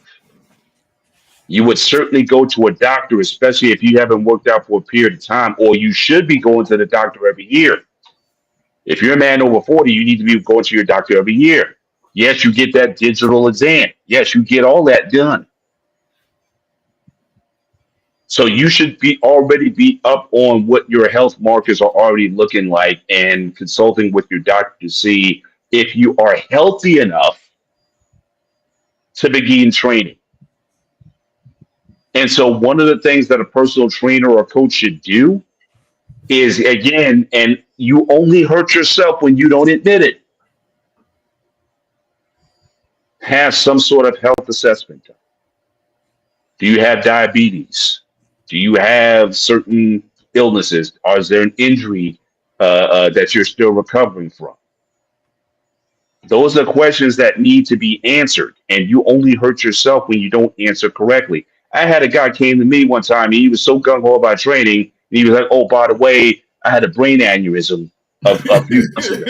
[SPEAKER 3] You would certainly go to a doctor, especially if you haven't worked out for a period of time, or you should be going to the doctor every year. If you're a man over 40, you need to be going to your doctor every year. Yes, you get that digital exam. Yes, you get all that done. So you should already be up on what your health markers are already looking like and consulting with your doctor to see if you are healthy enough to begin training. And so one of the things that a personal trainer or coach should do is, again, and you only hurt yourself when you don't admit it, have some sort of health assessment done. Do you have diabetes? Do you have certain illnesses? Or is there an injury that you're still recovering from? Those are questions that need to be answered, and you only hurt yourself when you don't answer correctly. I had a guy came to me one time, and he was so gung-ho about training, and he was like, oh, by the way, I had a brain aneurysm a few months ago.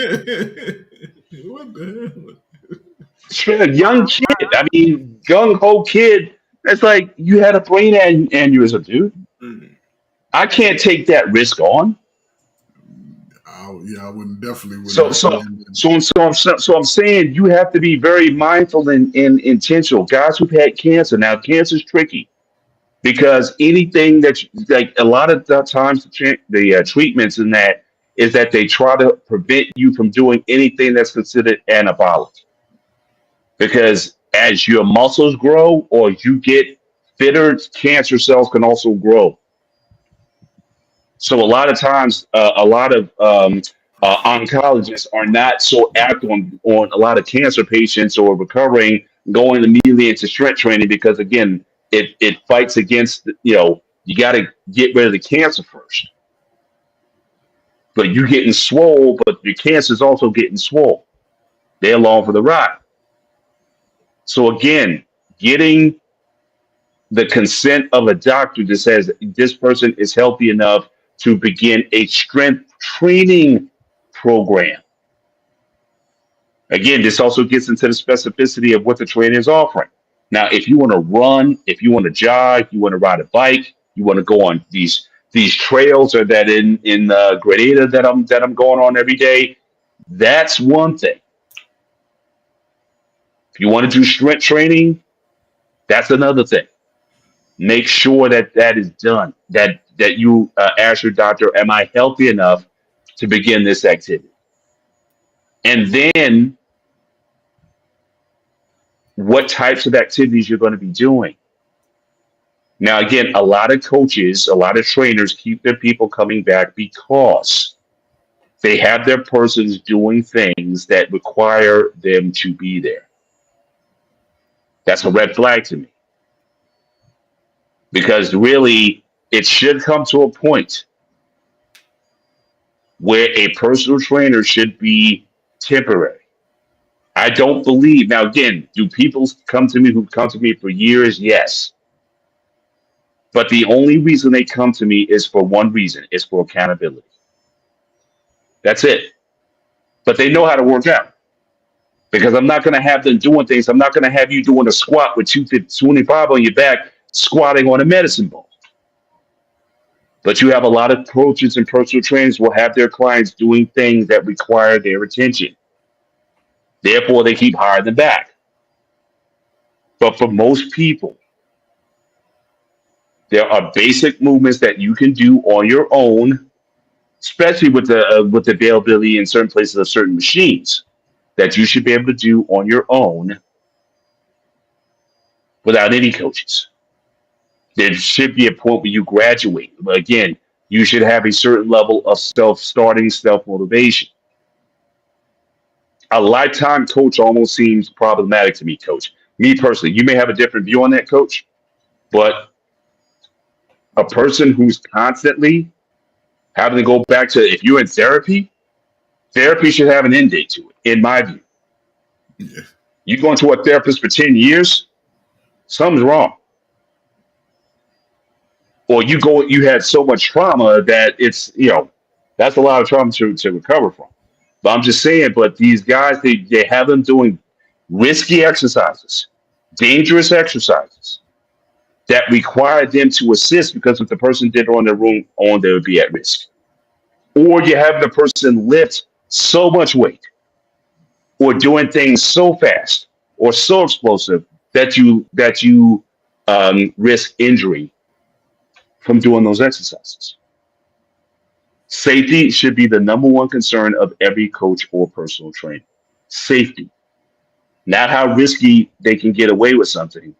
[SPEAKER 2] What the hell?
[SPEAKER 3] A young kid, I mean, gung-ho kid, it's like, you had a brain aneurysm, dude. I can't take that risk on.
[SPEAKER 2] I wouldn't definitely.
[SPEAKER 3] So I'm saying you have to be very mindful and intentional. Guys who've had cancer, now cancer's tricky because anything that like a lot of the times the treatments in that is that they try to prevent you from doing anything that's considered anabolic. Because as your muscles grow or you get fitter, cancer cells can also grow. So a lot of times, a lot of oncologists are not so apt on a lot of cancer patients or recovering going immediately into strength training because, again, it fights against, you got to get rid of the cancer first. But you're getting swole, but your cancer is also getting swole. They're along for the ride. So, again, getting the consent of a doctor that says this person is healthy enough to begin a strength training program. Again, this also gets into the specificity of what the trainer is offering. Now, if you want to run, if you want to jog, you want to ride a bike, you want to go on these trails or that in Grenada that I'm going on every day, that's one thing. If you want to do strength training, that's another thing. Make sure that is done. That you ask your doctor, am I healthy enough to begin this activity? And then what types of activities you're going to be doing. Now, again, a lot of coaches, a lot of trainers keep their people coming back because they have their persons doing things that require them to be there. That's a red flag to me. Because really, it should come to a point where a personal trainer should be temporary. I don't believe, now again, do people come to me who've come to me for years? Yes. But the only reason they come to me is for one reason: it's for accountability. That's it. But they know how to work out because I'm not going to have them doing things. I'm not going to have you doing a squat with 225 on your back, squatting on a medicine ball. But you have a lot of coaches and personal trainers will have their clients doing things that require their attention. Therefore, they keep hiring them back. But for most people, there are basic movements that you can do on your own, especially with the availability in certain places of certain machines, that you should be able to do on your own without any coaches. There should be a point where you graduate. But again, you should have a certain level of self-motivation. A lifetime coach almost seems problematic to me, Coach. Me personally, you may have a different view on that, Coach, but a person who's constantly having to go back to, if you're in therapy, therapy should have an end date to it, in my view.
[SPEAKER 2] Yeah.
[SPEAKER 3] You going to a therapist for 10 years, something's wrong. Or you had so much trauma that it's, that's a lot of trauma to recover from. But I'm just saying, but these guys, they have them doing risky exercises, dangerous exercises that require them to assist, because if the person did it on their own, they would be at risk. Or you have the person lift so much weight or doing things so fast or so explosive that you risk injury from doing those exercises. Safety should be the number one concern of every coach or personal trainer. Safety. Not how risky they can get away with something,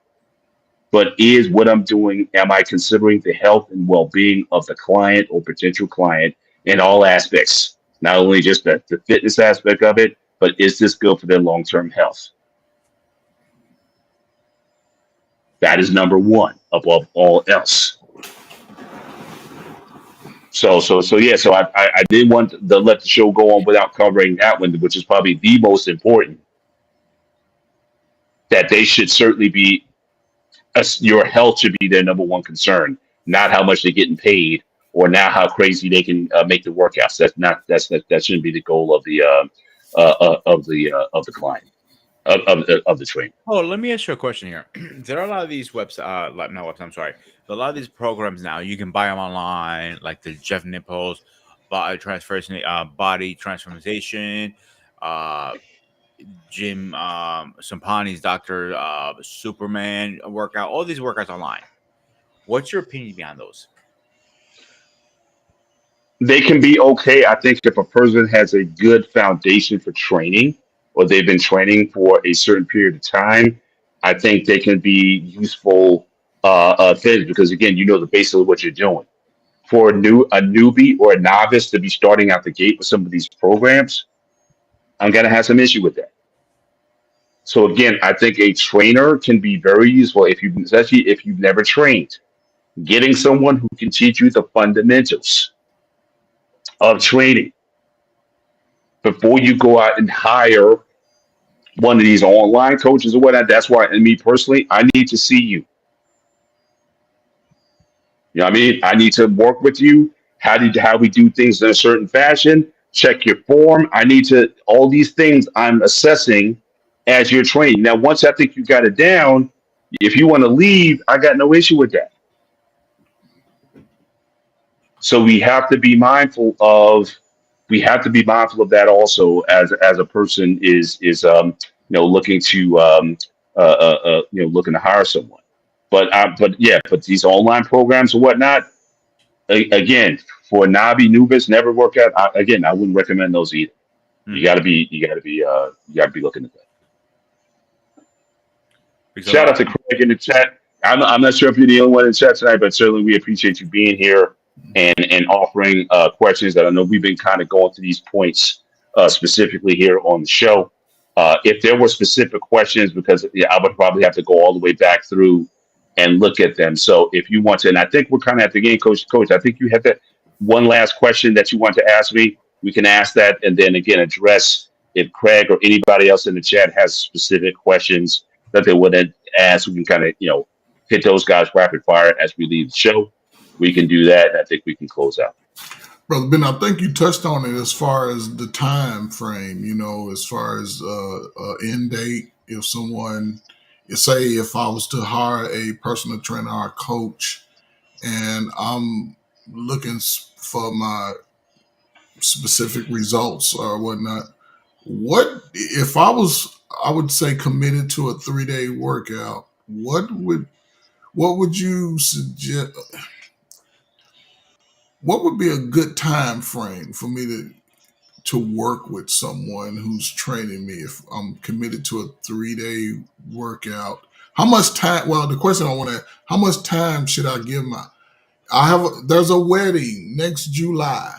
[SPEAKER 3] but is what I'm doing, am I considering the health and well-being of the client or potential client in all aspects? Not only just the fitness aspect of it, but is this good for their long-term health? That is number one above all else. So I didn't want to let the show go on without covering that one, which is probably the most important. That they should certainly be, your health should be their number one concern, not how much they're getting paid or not how crazy they can make the workouts. That shouldn't be the goal of the client of the trainer.
[SPEAKER 4] Oh, let me ask you a question here. There are a lot of these websites, not websites, I'm sorry. A lot of these programs now, you can buy them online, like the Jeff Nipples, body transformation, Jim Sampani's Dr. Superman workout, all these workouts online. What's your opinion behind those?
[SPEAKER 3] They can be okay. I think if a person has a good foundation for training, or they've been training for a certain period of time, I think they can be useful things, because again, the basics of what you're doing. For a newbie or a novice to be starting out the gate with some of these programs, I'm gonna have some issue with that. So again, I think a trainer can be very useful especially if you've never trained. Getting someone who can teach you the fundamentals of training before you go out and hire one of these online coaches or whatnot. That's why, and me personally, I need to see you. You know what I mean? I need to work with you. How we do things in a certain fashion. Check your form. All these things I'm assessing as you're training. Now, once I think you got it down, if you want to leave, I got no issue with that. So we have to be mindful of that also as a person is looking to looking to hire someone. But these online programs or whatnot, again, for novice never work out. I wouldn't recommend those either. You got to be looking at that. Shout out to Craig in the chat. I'm not sure if you're the only one in the chat tonight, but certainly we appreciate you being here and offering questions that I know we've been kind of going through these points specifically here on the show. If there were specific questions, because I would probably have to go all the way back through and look at them. So if you want to, and I think we're kind of at the game, Coach, I think you have that one last question that you want to ask me. We can ask that and then again address if Craig or anybody else in the chat has specific questions that they would ask. We can kind of, hit those guys rapid fire as we leave the show, we can do that. And I think we can close out.
[SPEAKER 2] Brother Ben, I think you touched on it as far as the time frame, as far as end date. If someone, say if I was to hire a personal trainer or coach and I'm looking for my specific results or whatnot, what if I would say committed to a 3-day workout, what would you suggest? What would be a good time frame for me to work with someone who's training me if I'm committed to a 3-day workout? How much time? Well, the question I want to: how much time should I give there's a wedding next July.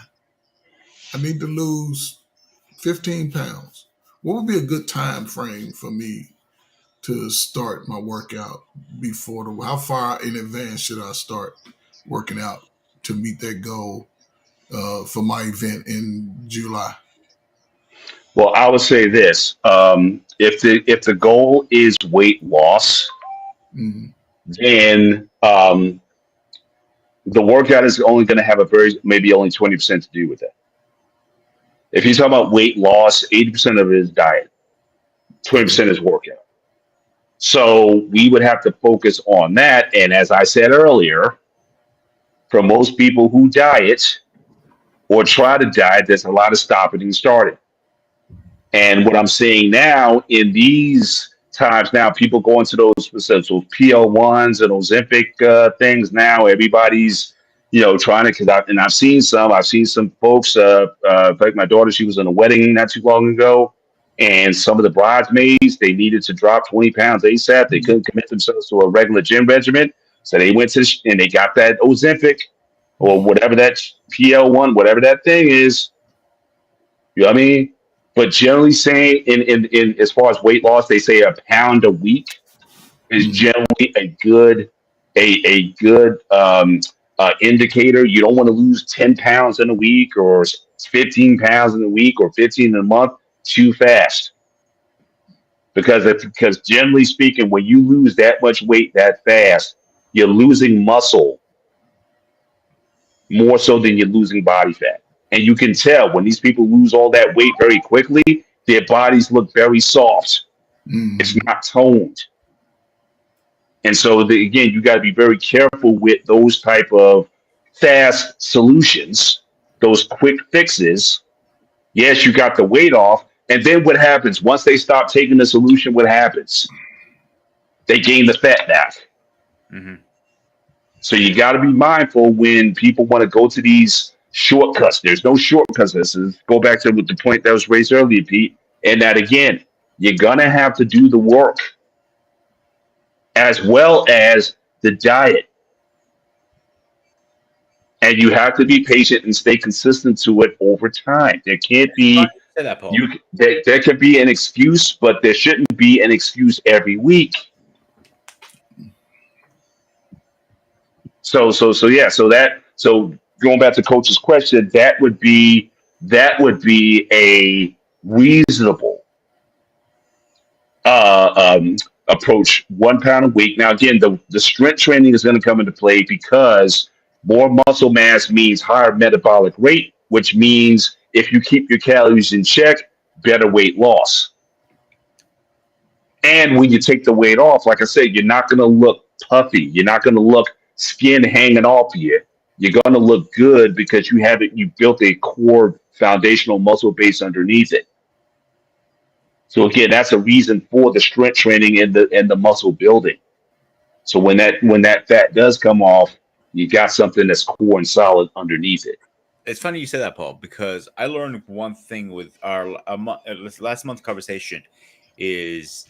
[SPEAKER 2] I need to lose 15 pounds. What would be a good time frame for me to start my workout how far in advance should I start working out to meet that goal for my event in July?
[SPEAKER 3] Well, I would say this: if the goal is weight loss,
[SPEAKER 2] Mhm.
[SPEAKER 3] then the workout is only going to have maybe only 20% to do with it. If you're talking about weight loss, 80% of it is diet, 20% is workout. So we would have to focus on that. And as I said earlier, for most people who diet or try to diet, there's a lot of stopping and starting. And what I'm seeing now in these times now, people go into those PL1s and Ozempic things now. Everybody's, trying to, I've seen some folks, like my daughter, she was in a wedding not too long ago. And some of the bridesmaids, they needed to drop 20 pounds ASAP. They couldn't commit themselves to a regular gym regimen. So they went and they got that Ozempic or whatever that PL1, whatever that thing is. You know what I mean? But generally saying in as far as weight loss, they say a pound a week is generally a good indicator. You don't want to lose 10 pounds in a week or 15 pounds in a week or 15 in a month too fast. Because generally speaking, when you lose that much weight that fast, you're losing muscle more so than you're losing body fat. And you can tell when these people lose all that weight very quickly, their bodies look very soft. It's not toned. And so, again, you got to be very careful with those type of fast solutions, those quick fixes. Yes, you got the weight off. And then what happens? Once they stop taking the solution, what happens? They gain the fat back.
[SPEAKER 4] Mm-hmm.
[SPEAKER 3] So you got to be mindful when people want to go to these shortcuts. There's no shortcuts. This is go back to the point that was raised earlier, Pete. And that, again, you're going to have to do the work as well as the diet. And you have to be patient and stay consistent to it over time. There can't be there could be an excuse, but there shouldn't be an excuse every week. So going back to Coach's question, that would be a reasonable approach. 1 pound a week. Now, again, the strength training is going to come into play because more muscle mass means higher metabolic rate, which means if you keep your calories in check, better weight loss. And when you take the weight off, like I said, you're not going to look puffy. You're not going to look skin hanging off you. You're going to look good because you built a core foundational muscle base underneath it. So again, that's a reason for the strength training and the muscle building. So when that fat does come off, you got something that's core and solid underneath it.
[SPEAKER 4] It's funny you said that, Paul, because I learned one thing with our last month's conversation is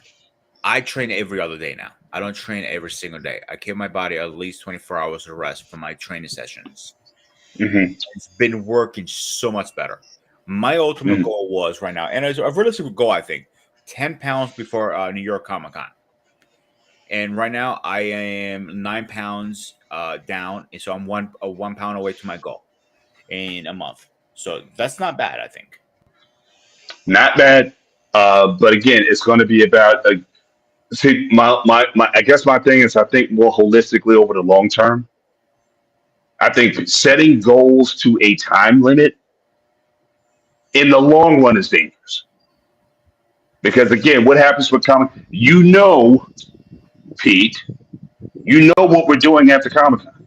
[SPEAKER 4] I train every other day now. I don't train every single day. I give my body at least 24 hours of rest for my training sessions.
[SPEAKER 3] Mm-hmm.
[SPEAKER 4] It's been working so much better. My ultimate goal was right now, and it's a realistic goal, I think, 10 pounds before New York Comic Con. And right now I am 9 pounds down. And so I'm one pound away to my goal in a month. So that's not bad, I think.
[SPEAKER 3] Not bad. But again, it's going to be about See, I guess my thing is I think more holistically over the long term. I think setting goals to a time limit in the long run is dangerous. Because again, what happens with Comic? Pete, you know what we're doing after Comic Con.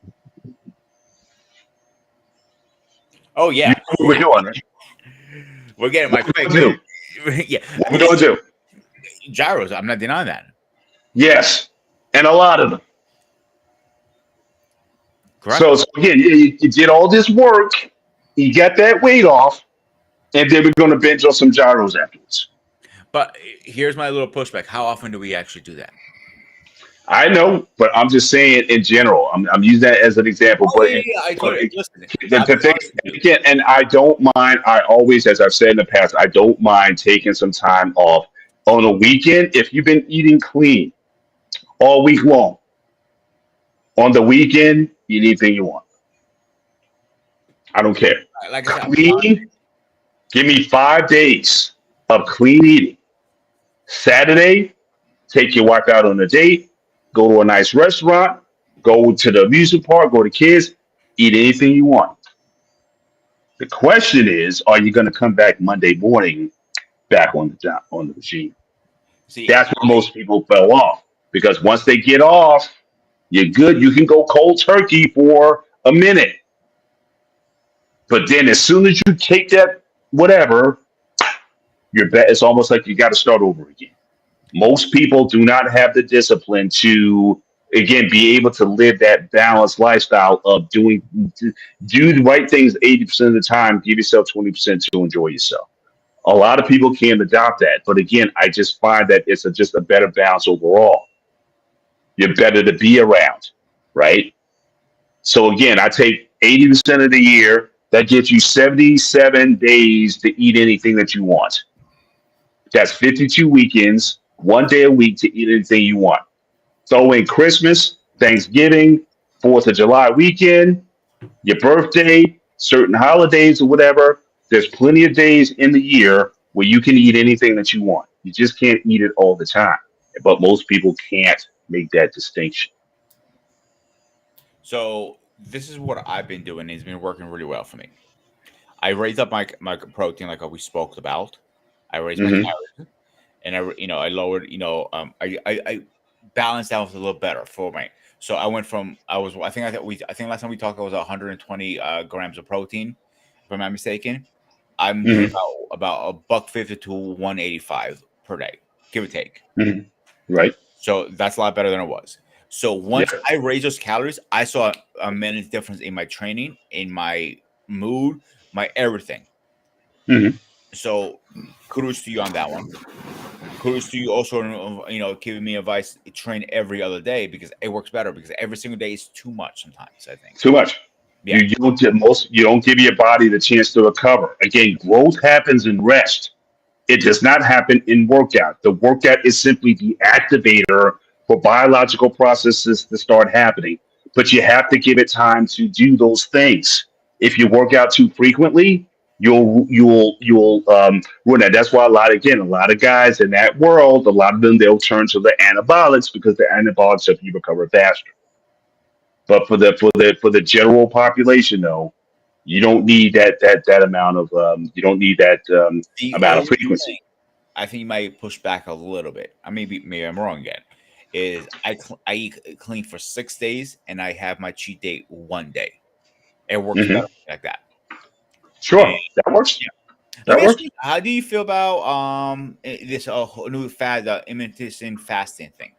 [SPEAKER 4] Oh
[SPEAKER 3] You
[SPEAKER 4] yeah,
[SPEAKER 3] know what we're doing, right?
[SPEAKER 4] we're getting my
[SPEAKER 3] What we're
[SPEAKER 4] quick.
[SPEAKER 3] gonna do?
[SPEAKER 4] Yeah,
[SPEAKER 3] What we're gonna do?
[SPEAKER 4] gyros. I'm not denying that.
[SPEAKER 3] Yes, and a lot of them.
[SPEAKER 4] Correct.
[SPEAKER 3] So again, you did all this work, you got that weight off, and then we're gonna binge on some gyros afterwards.
[SPEAKER 4] But here's my little pushback. How often do we actually do that?
[SPEAKER 3] I know, but I'm just saying in general. I'm using that as an example.
[SPEAKER 4] Oh, yeah, yeah, I totally listen.
[SPEAKER 3] The thing, again, and I don't mind. I always, as I've said in the past, I don't mind taking some time off on a weekend if you've been eating clean all week long. On the weekend, eat anything you want. I don't care.
[SPEAKER 4] Like I said,
[SPEAKER 3] Clean. Give me 5 days of clean eating. Saturday, take your wife out on a date. Go to a nice restaurant. Go to the amusement park. Go to kids. Eat anything you want. The question is, are you going to come back Monday morning back on the machine?
[SPEAKER 4] see,
[SPEAKER 3] That's where most people fell off because once they get off, you're good. You can go cold turkey for a minute, but then as soon as you take that whatever, it's almost like you got to start over again. Most people do not have the discipline to again be able to live that balanced lifestyle of do the right things 80% of the time, give yourself 20% to enjoy yourself. A lot of people can't adopt that, but again, I just find that it's just a better balance overall. You're better to be around, right? So again, I take 80% of the year. That gives you 77 days to eat anything that you want. That's 52 weekends, 1 day a week to eat anything you want. Throw in Christmas, Thanksgiving, 4th of July weekend, your birthday, certain holidays or whatever. There's plenty of days in the year where you can eat anything that you want. You just can't eat it all the time. But most people can't make that distinction.
[SPEAKER 4] so this is what I've been doing. It's been working really well for me. I raised up my protein like we spoke about. I raised my
[SPEAKER 3] Mhm.
[SPEAKER 4] calories, and I lowered. I balanced out a little better for me. So I went from I think last time we talked I was 120 grams of protein, if I'm not mistaken. I'm doing
[SPEAKER 3] Mhm.
[SPEAKER 4] about a $150 to 185 per day, give or take.
[SPEAKER 3] Mhm. Right?
[SPEAKER 4] So that's a lot better than it was. So once
[SPEAKER 3] Yeah.
[SPEAKER 4] I raised those calories, I saw a immense difference in my training, in my mood, my everything.
[SPEAKER 3] Mhm.
[SPEAKER 4] So kudos to you on that one. Kudos to you also, giving me advice to train every other day because it works better because every single day is too much sometimes, I think.
[SPEAKER 3] Too much.
[SPEAKER 4] Yeah.
[SPEAKER 3] You don't give your body the chance to recover. Again, growth happens in rest. It does not happen in workout. The workout is simply the activator for biological processes to start happening. But you have to give it time to do those things. If you work out too frequently, you'll ruin that. That's why a lot of guys in that world, a lot of them they'll turn to the anabolics because the anabolics help you recover faster. But for the general population, though, you don't need that amount of you don't need that
[SPEAKER 4] The
[SPEAKER 3] amount of
[SPEAKER 4] only
[SPEAKER 3] frequency.
[SPEAKER 4] thing I think you might push back a little bit. Maybe I'm wrong again. Is I eat clean for 6 days and I have my cheat day one day. It works
[SPEAKER 3] Hmm.
[SPEAKER 4] better like that. And
[SPEAKER 3] Sure, that works.
[SPEAKER 4] yeah. Let
[SPEAKER 3] That
[SPEAKER 4] me ask
[SPEAKER 3] works.
[SPEAKER 4] you, how do you feel about this whole new fad, the intermittent fasting thing?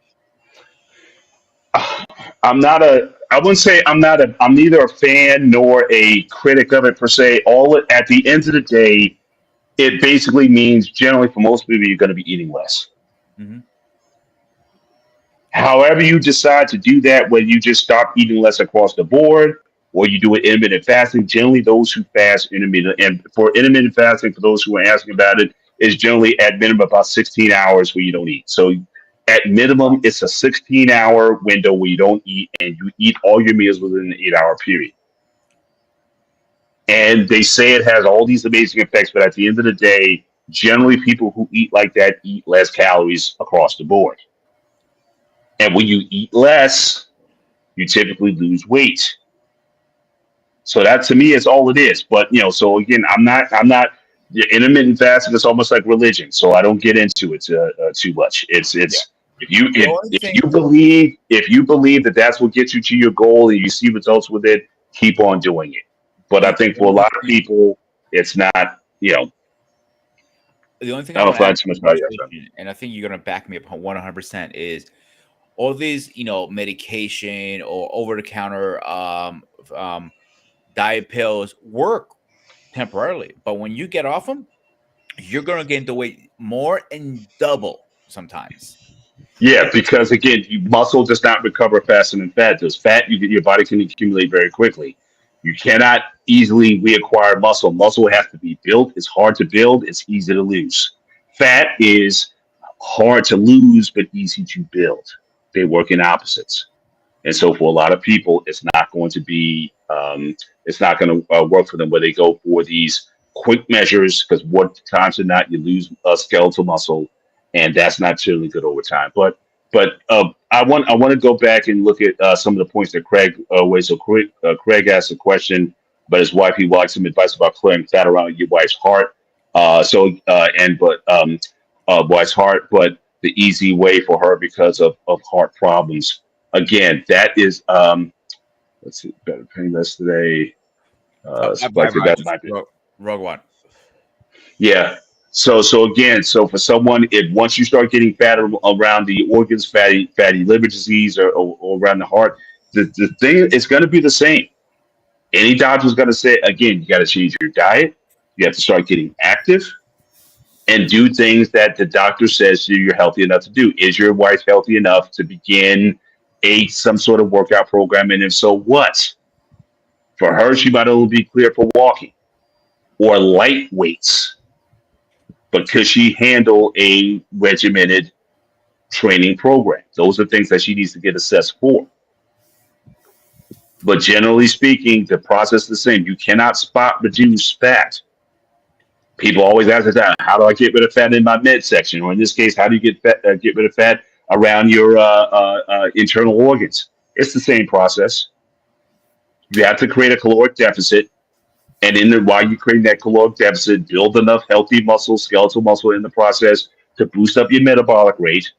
[SPEAKER 3] I'm not a. I wouldn't say I'm not a. I'm neither a fan nor a critic of it per se. At the end of the day, it basically means generally for most people you're going to be eating less.
[SPEAKER 4] Hmm.
[SPEAKER 3] However, you decide to do that, whether you just stop eating less across the board or you do it intermittent fasting, generally those who fast intermittent, and for intermittent fasting, for those who are asking about it, is generally at minimum about 16 hours where you don't eat. So at minimum, it's a 16-hour window where you don't eat and you eat all your meals within an 8-hour period. And they say it has all these amazing effects, but at the end of the day, generally people who eat like that eat less calories across the board. And when you eat less, you typically lose weight. So that to me is all it is. But so again, I'm not intermittent fasting is almost like religion. So I don't get into it too much.
[SPEAKER 4] Yeah.
[SPEAKER 3] It's if you
[SPEAKER 4] The only
[SPEAKER 3] if
[SPEAKER 4] thing,
[SPEAKER 3] you believe that that's what gets you to your goal and you see results with it, keep on doing it. But I
[SPEAKER 4] the
[SPEAKER 3] think for a
[SPEAKER 4] only
[SPEAKER 3] lot of
[SPEAKER 4] thing,
[SPEAKER 3] people, it's not.
[SPEAKER 4] the only thing
[SPEAKER 3] I
[SPEAKER 4] I
[SPEAKER 3] don't
[SPEAKER 4] want to add
[SPEAKER 3] find
[SPEAKER 4] to
[SPEAKER 3] too
[SPEAKER 4] the
[SPEAKER 3] much value. Out of
[SPEAKER 4] conversation, and I think you're gonna back me up 100%, is all these, medication or over the counter diet pills work temporarily, but when you get off them, you're gonna gain the weight more and double sometimes.
[SPEAKER 3] Yeah, because again, muscle does not recover faster than fat does. Fat, your body can accumulate very quickly. You cannot easily reacquire muscle. Muscle has to be built. It's hard to build. It's easy to lose. Fat is hard to lose, but easy to build. They work in opposites. And so for a lot of people, it's not going to work for them where they go for these quick measures because what times or not you lose skeletal muscle, and that's not generally good over time. But I want to go back and look at some of the points that Craig raised. So Craig asked a question about his wife. He likes some advice about clearing fat around your wife's heart. Wife's heart, but the easy way for her because of heart problems. Again, that is let's see, better pain less today. Selected that
[SPEAKER 4] Just
[SPEAKER 3] might be
[SPEAKER 4] Rogue One.
[SPEAKER 3] yeah. So again, so for someone, if once you start getting fat around the organs, fatty liver disease, or around the heart, the thing is going to be the same. Any doctor's going to say again, you got to change your diet. You have to start getting active and do things that the doctor says you're healthy enough to do. Is your wife healthy enough to begin some sort of workout program? And if so, what? For her, she might only be clear for walking or light weights, but could she handle a regimented training program? Those are things that she needs to get assessed for. But generally speaking, the process is the same. You cannot spot reduce fat. People always ask us, how do I get rid of fat in my midsection? Or in this case, how do you get rid of fat around your internal organs? It's the same process. You have to create a caloric deficit. And while you're creating that caloric deficit, build enough healthy muscle, skeletal muscle in the process to boost up your metabolic rate.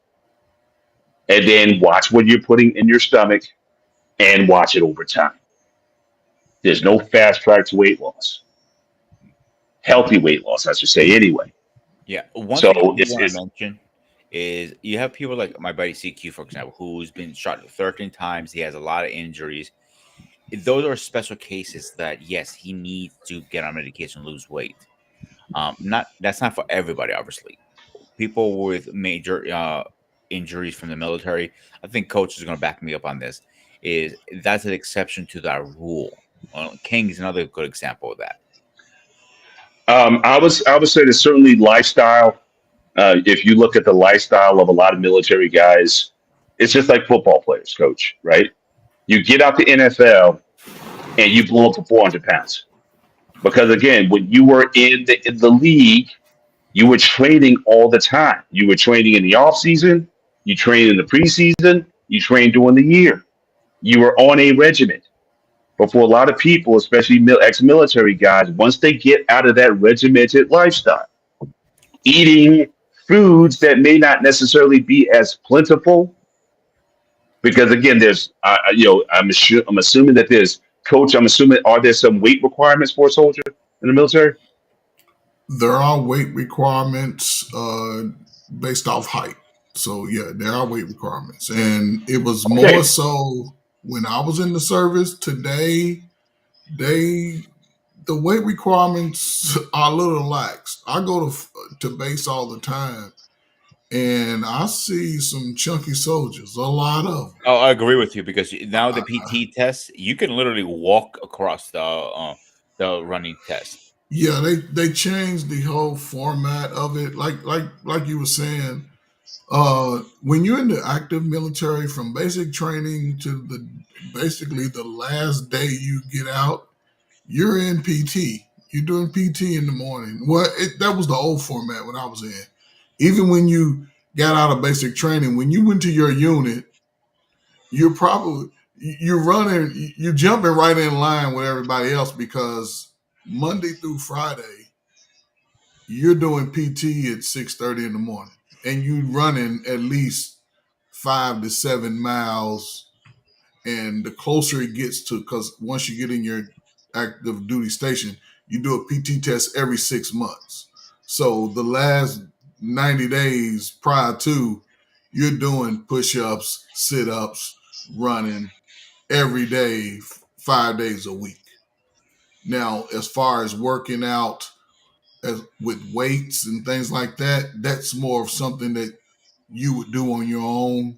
[SPEAKER 3] And then watch what you're putting in your stomach and watch it over time. There's no fast track to weight loss. Healthy weight loss, I should say, anyway.
[SPEAKER 4] Yeah, one
[SPEAKER 3] So
[SPEAKER 4] thing I do
[SPEAKER 3] it's,
[SPEAKER 4] want to
[SPEAKER 3] it's
[SPEAKER 4] mention is you have people like my buddy CQ, for example, who's been shot 13 times. He has a lot of injuries. Those are special cases that yes, he needs to get on medication and lose weight. Not That's not for everybody, obviously. People with major injuries from the military, I think Coach is going to back me up on this. Is That's an exception to that rule. King is another good example of that.
[SPEAKER 3] I would say there's certainly lifestyle. If you look at the lifestyle of a lot of military guys, it's just like football players, coach, right? You get out the NFL and you blow up to 400 pounds. Because again, when you were in the league, you were training all the time. You were training in the off season, you trained in the preseason, you trained during the year. You were on a regimen. But for a lot of people, especially ex-military guys, once they get out of that regimented lifestyle, eating foods that may not necessarily be as plentiful, because again, there's, I'm assuming that there's, coach, I'm assuming, are there some weight requirements for a soldier in the military?
[SPEAKER 2] There are weight requirements based off height. So yeah, there are weight requirements, and it was more
[SPEAKER 3] Okay.
[SPEAKER 2] so when I was in the service. Today, they the weight requirements are a little lax. I go to base all the time, and I see some chunky soldiers, a lot of them.
[SPEAKER 4] Oh, I agree with you because now the
[SPEAKER 2] I,
[SPEAKER 4] PT test, you can literally walk across the running test.
[SPEAKER 2] Yeah, they changed the whole format of it. Like you were saying, when you're in the active military, from basic training to basically the last day you get out, you're in PT. You're doing PT in the morning. Well, that was the old format when I was in. Even when you got out of basic training, when you went to your unit, you're probably you're jumping right in line with everybody else because Monday through Friday you're doing PT at 6:30 in the morning, and you running at least 5 to 7 miles. And the closer it gets to, because once you get in your active duty station, you do a PT test every 6 months. So the last 90 days prior to, you're doing push-ups, sit-ups, running every day, 5 days a week. Now, as far as working out with weights and things like that, that's more of something that you would do on your own.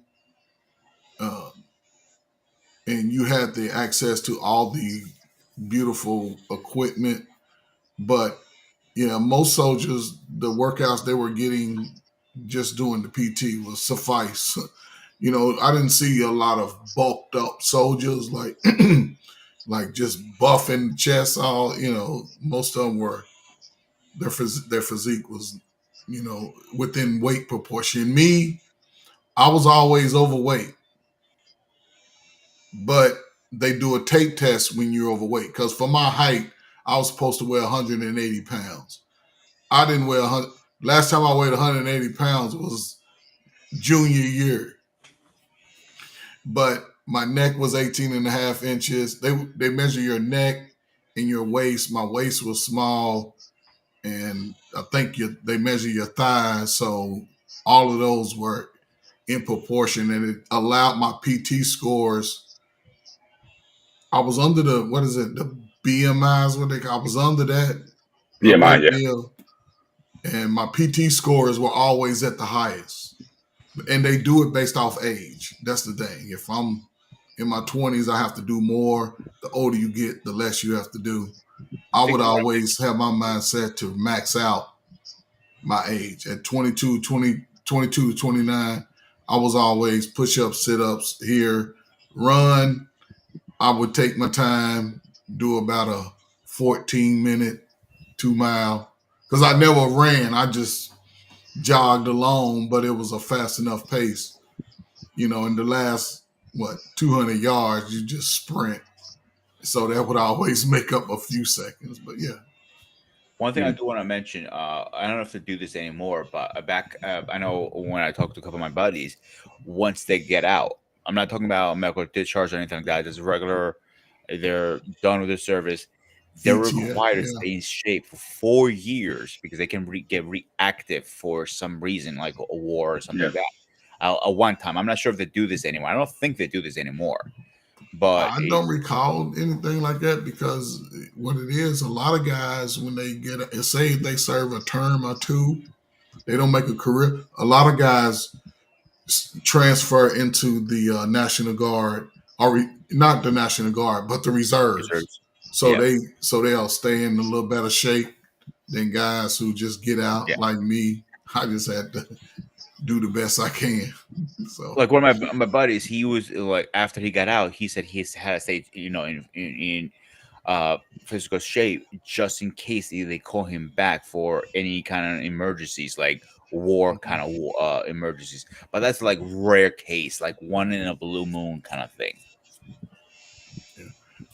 [SPEAKER 2] And you have the access to all the beautiful equipment. But yeah, most soldiers, the workouts they were getting just doing the PT was suffice. I didn't see a lot of bulked up soldiers like like just buffing chest all. Most of them were their physique was within weight proportion. Me, I was always overweight, but they do a tape test when you're overweight. Because for my height, I was supposed to weigh 180 pounds. I didn't weigh 100. Last time I weighed 180 pounds was junior year. But my neck was 18 and a half inches. They measure your neck and your waist. My waist was small. And I think they measure your thighs. So all of those were in proportion. And it allowed my PT scores. I was under the BMI is what they call. I was under that.
[SPEAKER 3] BMI, yeah.
[SPEAKER 2] Deal, and my PT scores were always at the highest. And they do it based off age. That's the thing. If I'm in my 20s, I have to do more. The older you get, the less you have to do. I would always have my mindset to max out my age. At 22 to 29, I was always push-ups, sit-ups here, run. I would take my time, do about a 14-minute 2-mile. Because I never ran. I just jogged along, but it was a fast enough pace. In the last, 200 yards, you just sprint. So that would always make up a few seconds. But yeah.
[SPEAKER 4] One thing I do want to mention, I don't know if they do this anymore, but I know when I talk to a couple of my buddies, once they get out, I'm not talking about medical discharge or anything like that. Just regular, they're done with their service. They're required to stay in shape for 4 years because they can get reactive for some reason, like a war or something like that. One time, I'm not sure if they do this anymore. I don't think they do this anymore. But
[SPEAKER 2] I don't recall anything like that because what it is, a lot of guys, when they say they serve a term or two, they don't make a career. A lot of guys transfer into the National Guard, or not the National Guard, but the reserves. So they'll stay in a little better shape than guys who just get out like me. I just had to do the best I can. So,
[SPEAKER 4] like one of my buddies, he was like, after he got out, he said he had to stay, in physical shape just in case they call him back for any kind of emergencies, like war kind of emergencies. But that's like rare case, like one in a blue moon kind of thing.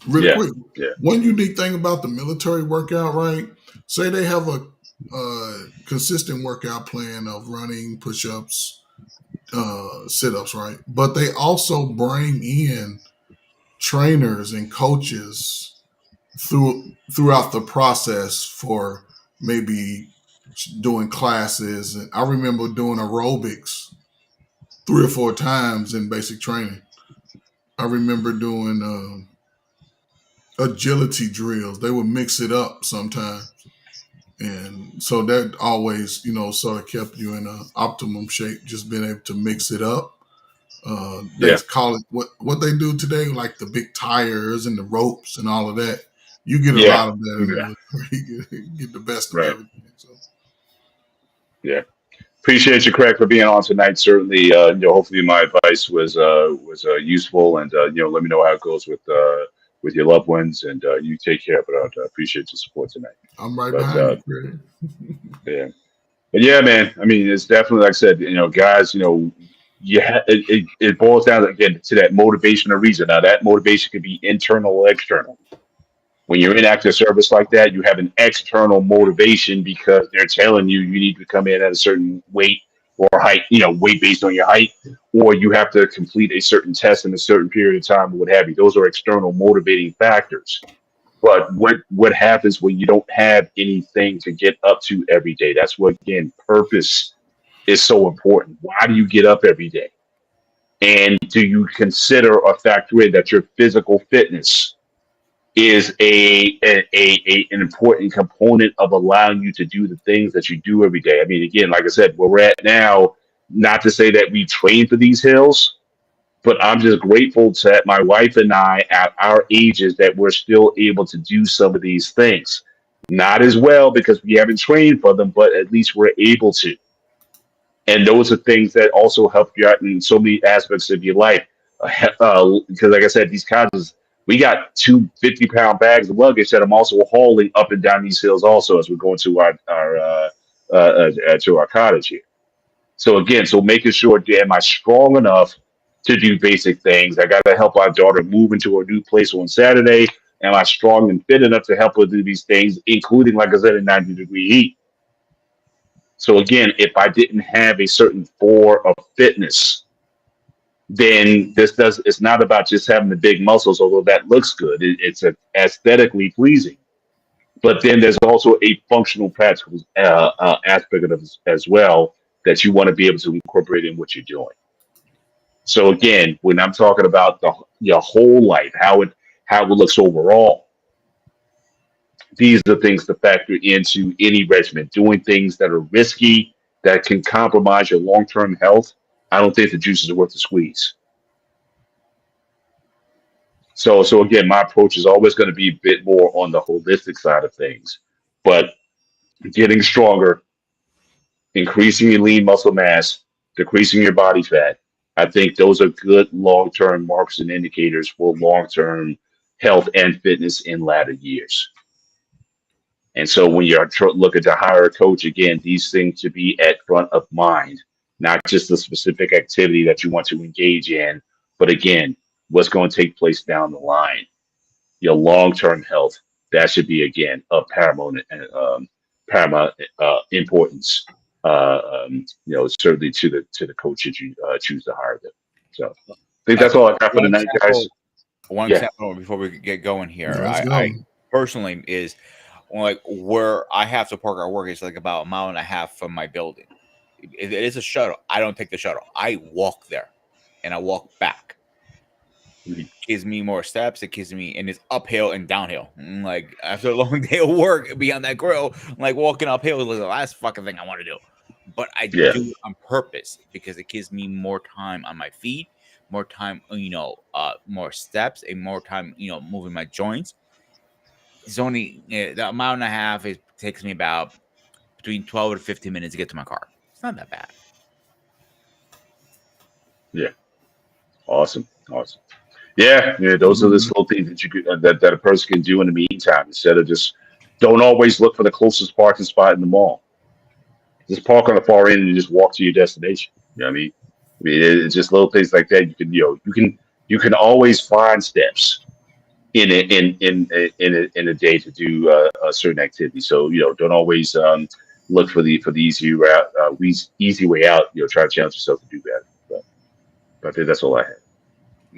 [SPEAKER 2] Really quick, one unique thing about the military workout, right? Say they have a consistent workout plan of running, push-ups, sit-ups, right? But they also bring in trainers and coaches throughout the process for maybe doing classes. And I remember doing aerobics 3 or 4 times in basic training. I remember doing agility drills. They would mix it up sometimes. And so that always, sort of kept you in an optimum shape, just being able to mix it up. They call it what they do today, like the big tires and the ropes and all of that. You get a lot of that in the military. You get the best of everything. So.
[SPEAKER 3] Yeah. Appreciate you, Craig, for being on tonight. Certainly, hopefully my advice was useful, and let me know how it goes with your loved ones, and you take care. But I appreciate your support tonight.
[SPEAKER 2] I'm right behind you,
[SPEAKER 3] yeah, but yeah, man. I mean, it's definitely, like I said, guys, it boils down again to that motivation or reason. Now that motivation can be internal or external. When you're in active service like that, you have an external motivation because they're telling you you need to come in at a certain weight or height, weight based on your height, or you have to complete a certain test in a certain period of time or what have you. Those are external motivating factors. But what happens when you don't have anything to get up to every day? That's what, again, purpose is so important. Why do you get up every day? And do you consider or factor in that your physical fitness is an important component of allowing you to do the things that you do every day? I mean, again, like I said, where we're at now, not to say that we train for these hills, but I'm just grateful that my wife and I, at our ages, that we're still able to do some of these things. Not as well because we haven't trained for them, but at least we're able to. And those are things that also help you out in so many aspects of your life. Because, like I said, these cottages, we got 2 50-pound bags of luggage that I'm also hauling up and down these hills also as we're going to our cottage here. So again, making sure, am I strong enough to do basic things? I got to help our daughter move into a new place on Saturday. Am I strong and fit enough to help her do these things, including, like I said, in 90-degree heat? So again, if I didn't have a certain core of fitness, then it's not about just having the big muscles, although that looks good. It's aesthetically pleasing. But then there's also a functional practical aspect of it as well that you want to be able to incorporate in what you're doing. So again, when I'm talking about your whole life, how it looks overall, these are things to factor into any regimen. Doing things that are risky, that can compromise your long-term health, I don't think the juices are worth the squeeze. So again, my approach is always going to be a bit more on the holistic side of things, but getting stronger, increasing your lean muscle mass, decreasing your body fat. I think those are good long-term marks and indicators for long-term health and fitness in latter years. And so when you're looking to hire a coach, again, these things should be at front of mind, not just the specific activity that you want to engage in, but again, what's going to take place down the line. Your long-term health, that should be, again, of paramount importance. Certainly to the coaches you choose to hire them. So I think that's all I got for tonight, guys.
[SPEAKER 4] One example before we get going here, I personally is like where I have to park our work is like about 1.5 miles from my building. It is a shuttle. I don't take the shuttle. I walk there, and I walk back. It gives me more steps. It gives me, and it's uphill and downhill. Like after a long day of work, behind that grill, like walking uphill is the last fucking thing I want to do. But I do it on purpose because it gives me more time on my feet, more time, more steps, and more time, moving my joints. It's only the 1.5 miles. It takes me about between 12 to 15 minutes to get to my car. It's not that bad.
[SPEAKER 3] Yeah. Awesome. Yeah. Those are the little things that you could, that a person can do in the meantime instead of just don't always look for the closest parking spot in the mall. Just park on the far end and just walk to your destination. You know what I mean? It's just little things like that. You can always find steps in a day to do a certain activity. So don't always look for the easy route, easy way out. Try to challenge yourself to do better. But I think that's all I had.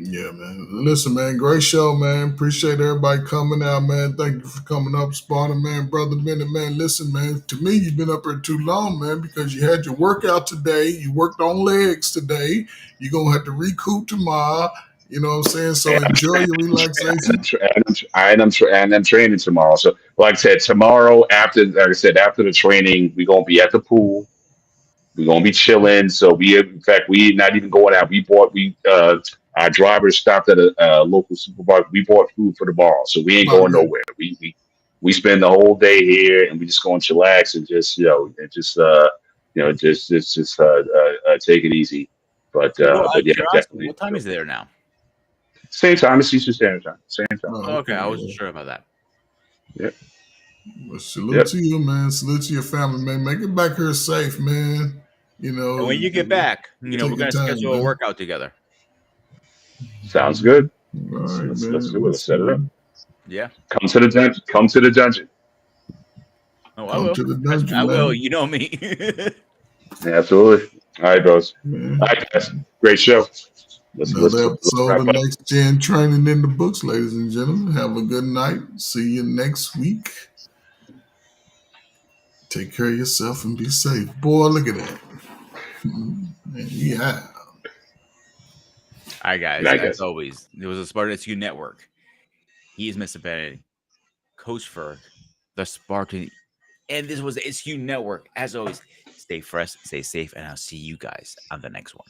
[SPEAKER 2] Yeah, man. Listen, man, great show, man. Appreciate everybody coming out, man. Thank you for coming up, Spartan, man. Brother Bennett, man. Listen, man, to me, you've been up here too long, man, because you had your workout today. You worked on legs today. You're going to have to recoup tomorrow. You know what I'm saying? So enjoy your relaxation.
[SPEAKER 3] And I'm training tomorrow. So, like I said, tomorrow, after the training, we're going to be at the pool. We're going to be chilling. So, we're not even going out. Our driver stopped at a local supermarket. We bought food for tomorrow, so we ain't going nowhere. We spend the whole day here, and we just going to chillax and just take it easy. But yeah, definitely.
[SPEAKER 4] What time is it there now?
[SPEAKER 3] Same time as Eastern Standard Time. Same time.
[SPEAKER 4] Okay, I wasn't sure about that.
[SPEAKER 3] Yep.
[SPEAKER 2] Well, salute to you, man. Salute to your family, man. Make it back here safe, man. You know,
[SPEAKER 4] And when you get back,
[SPEAKER 2] take
[SPEAKER 4] we're
[SPEAKER 2] your
[SPEAKER 4] gonna
[SPEAKER 2] time,
[SPEAKER 4] schedule a
[SPEAKER 2] man.
[SPEAKER 4] workout together.
[SPEAKER 3] Sounds good.
[SPEAKER 2] All right,
[SPEAKER 3] Let's
[SPEAKER 2] man.
[SPEAKER 3] do it. Let's set it up.
[SPEAKER 4] Yeah.
[SPEAKER 3] Come to the dungeon. Come to the dungeon.
[SPEAKER 4] Oh, I
[SPEAKER 2] Come
[SPEAKER 4] will.
[SPEAKER 2] to the
[SPEAKER 4] Trust me,
[SPEAKER 2] dungeon,
[SPEAKER 4] I will.
[SPEAKER 2] man.
[SPEAKER 4] You know me.
[SPEAKER 3] Absolutely. All right, bros.
[SPEAKER 2] Man.
[SPEAKER 3] All right, guys. Great show. Let's
[SPEAKER 2] Another episode
[SPEAKER 3] wrap
[SPEAKER 2] of
[SPEAKER 3] up.
[SPEAKER 2] Next Gen Training in the Books, ladies and gentlemen. Have a good night. See you next week. Take care of yourself and be safe. Boy, look at that. Yeah.
[SPEAKER 4] All right, guys.
[SPEAKER 3] Good night,
[SPEAKER 4] As
[SPEAKER 3] guys.
[SPEAKER 4] always, there was a Spartan SU Network. He is Mr. Benedict, Coach Ferg, the Spartan, and this was the SU Network. As always, stay fresh, stay safe, and I'll see you guys on the next one.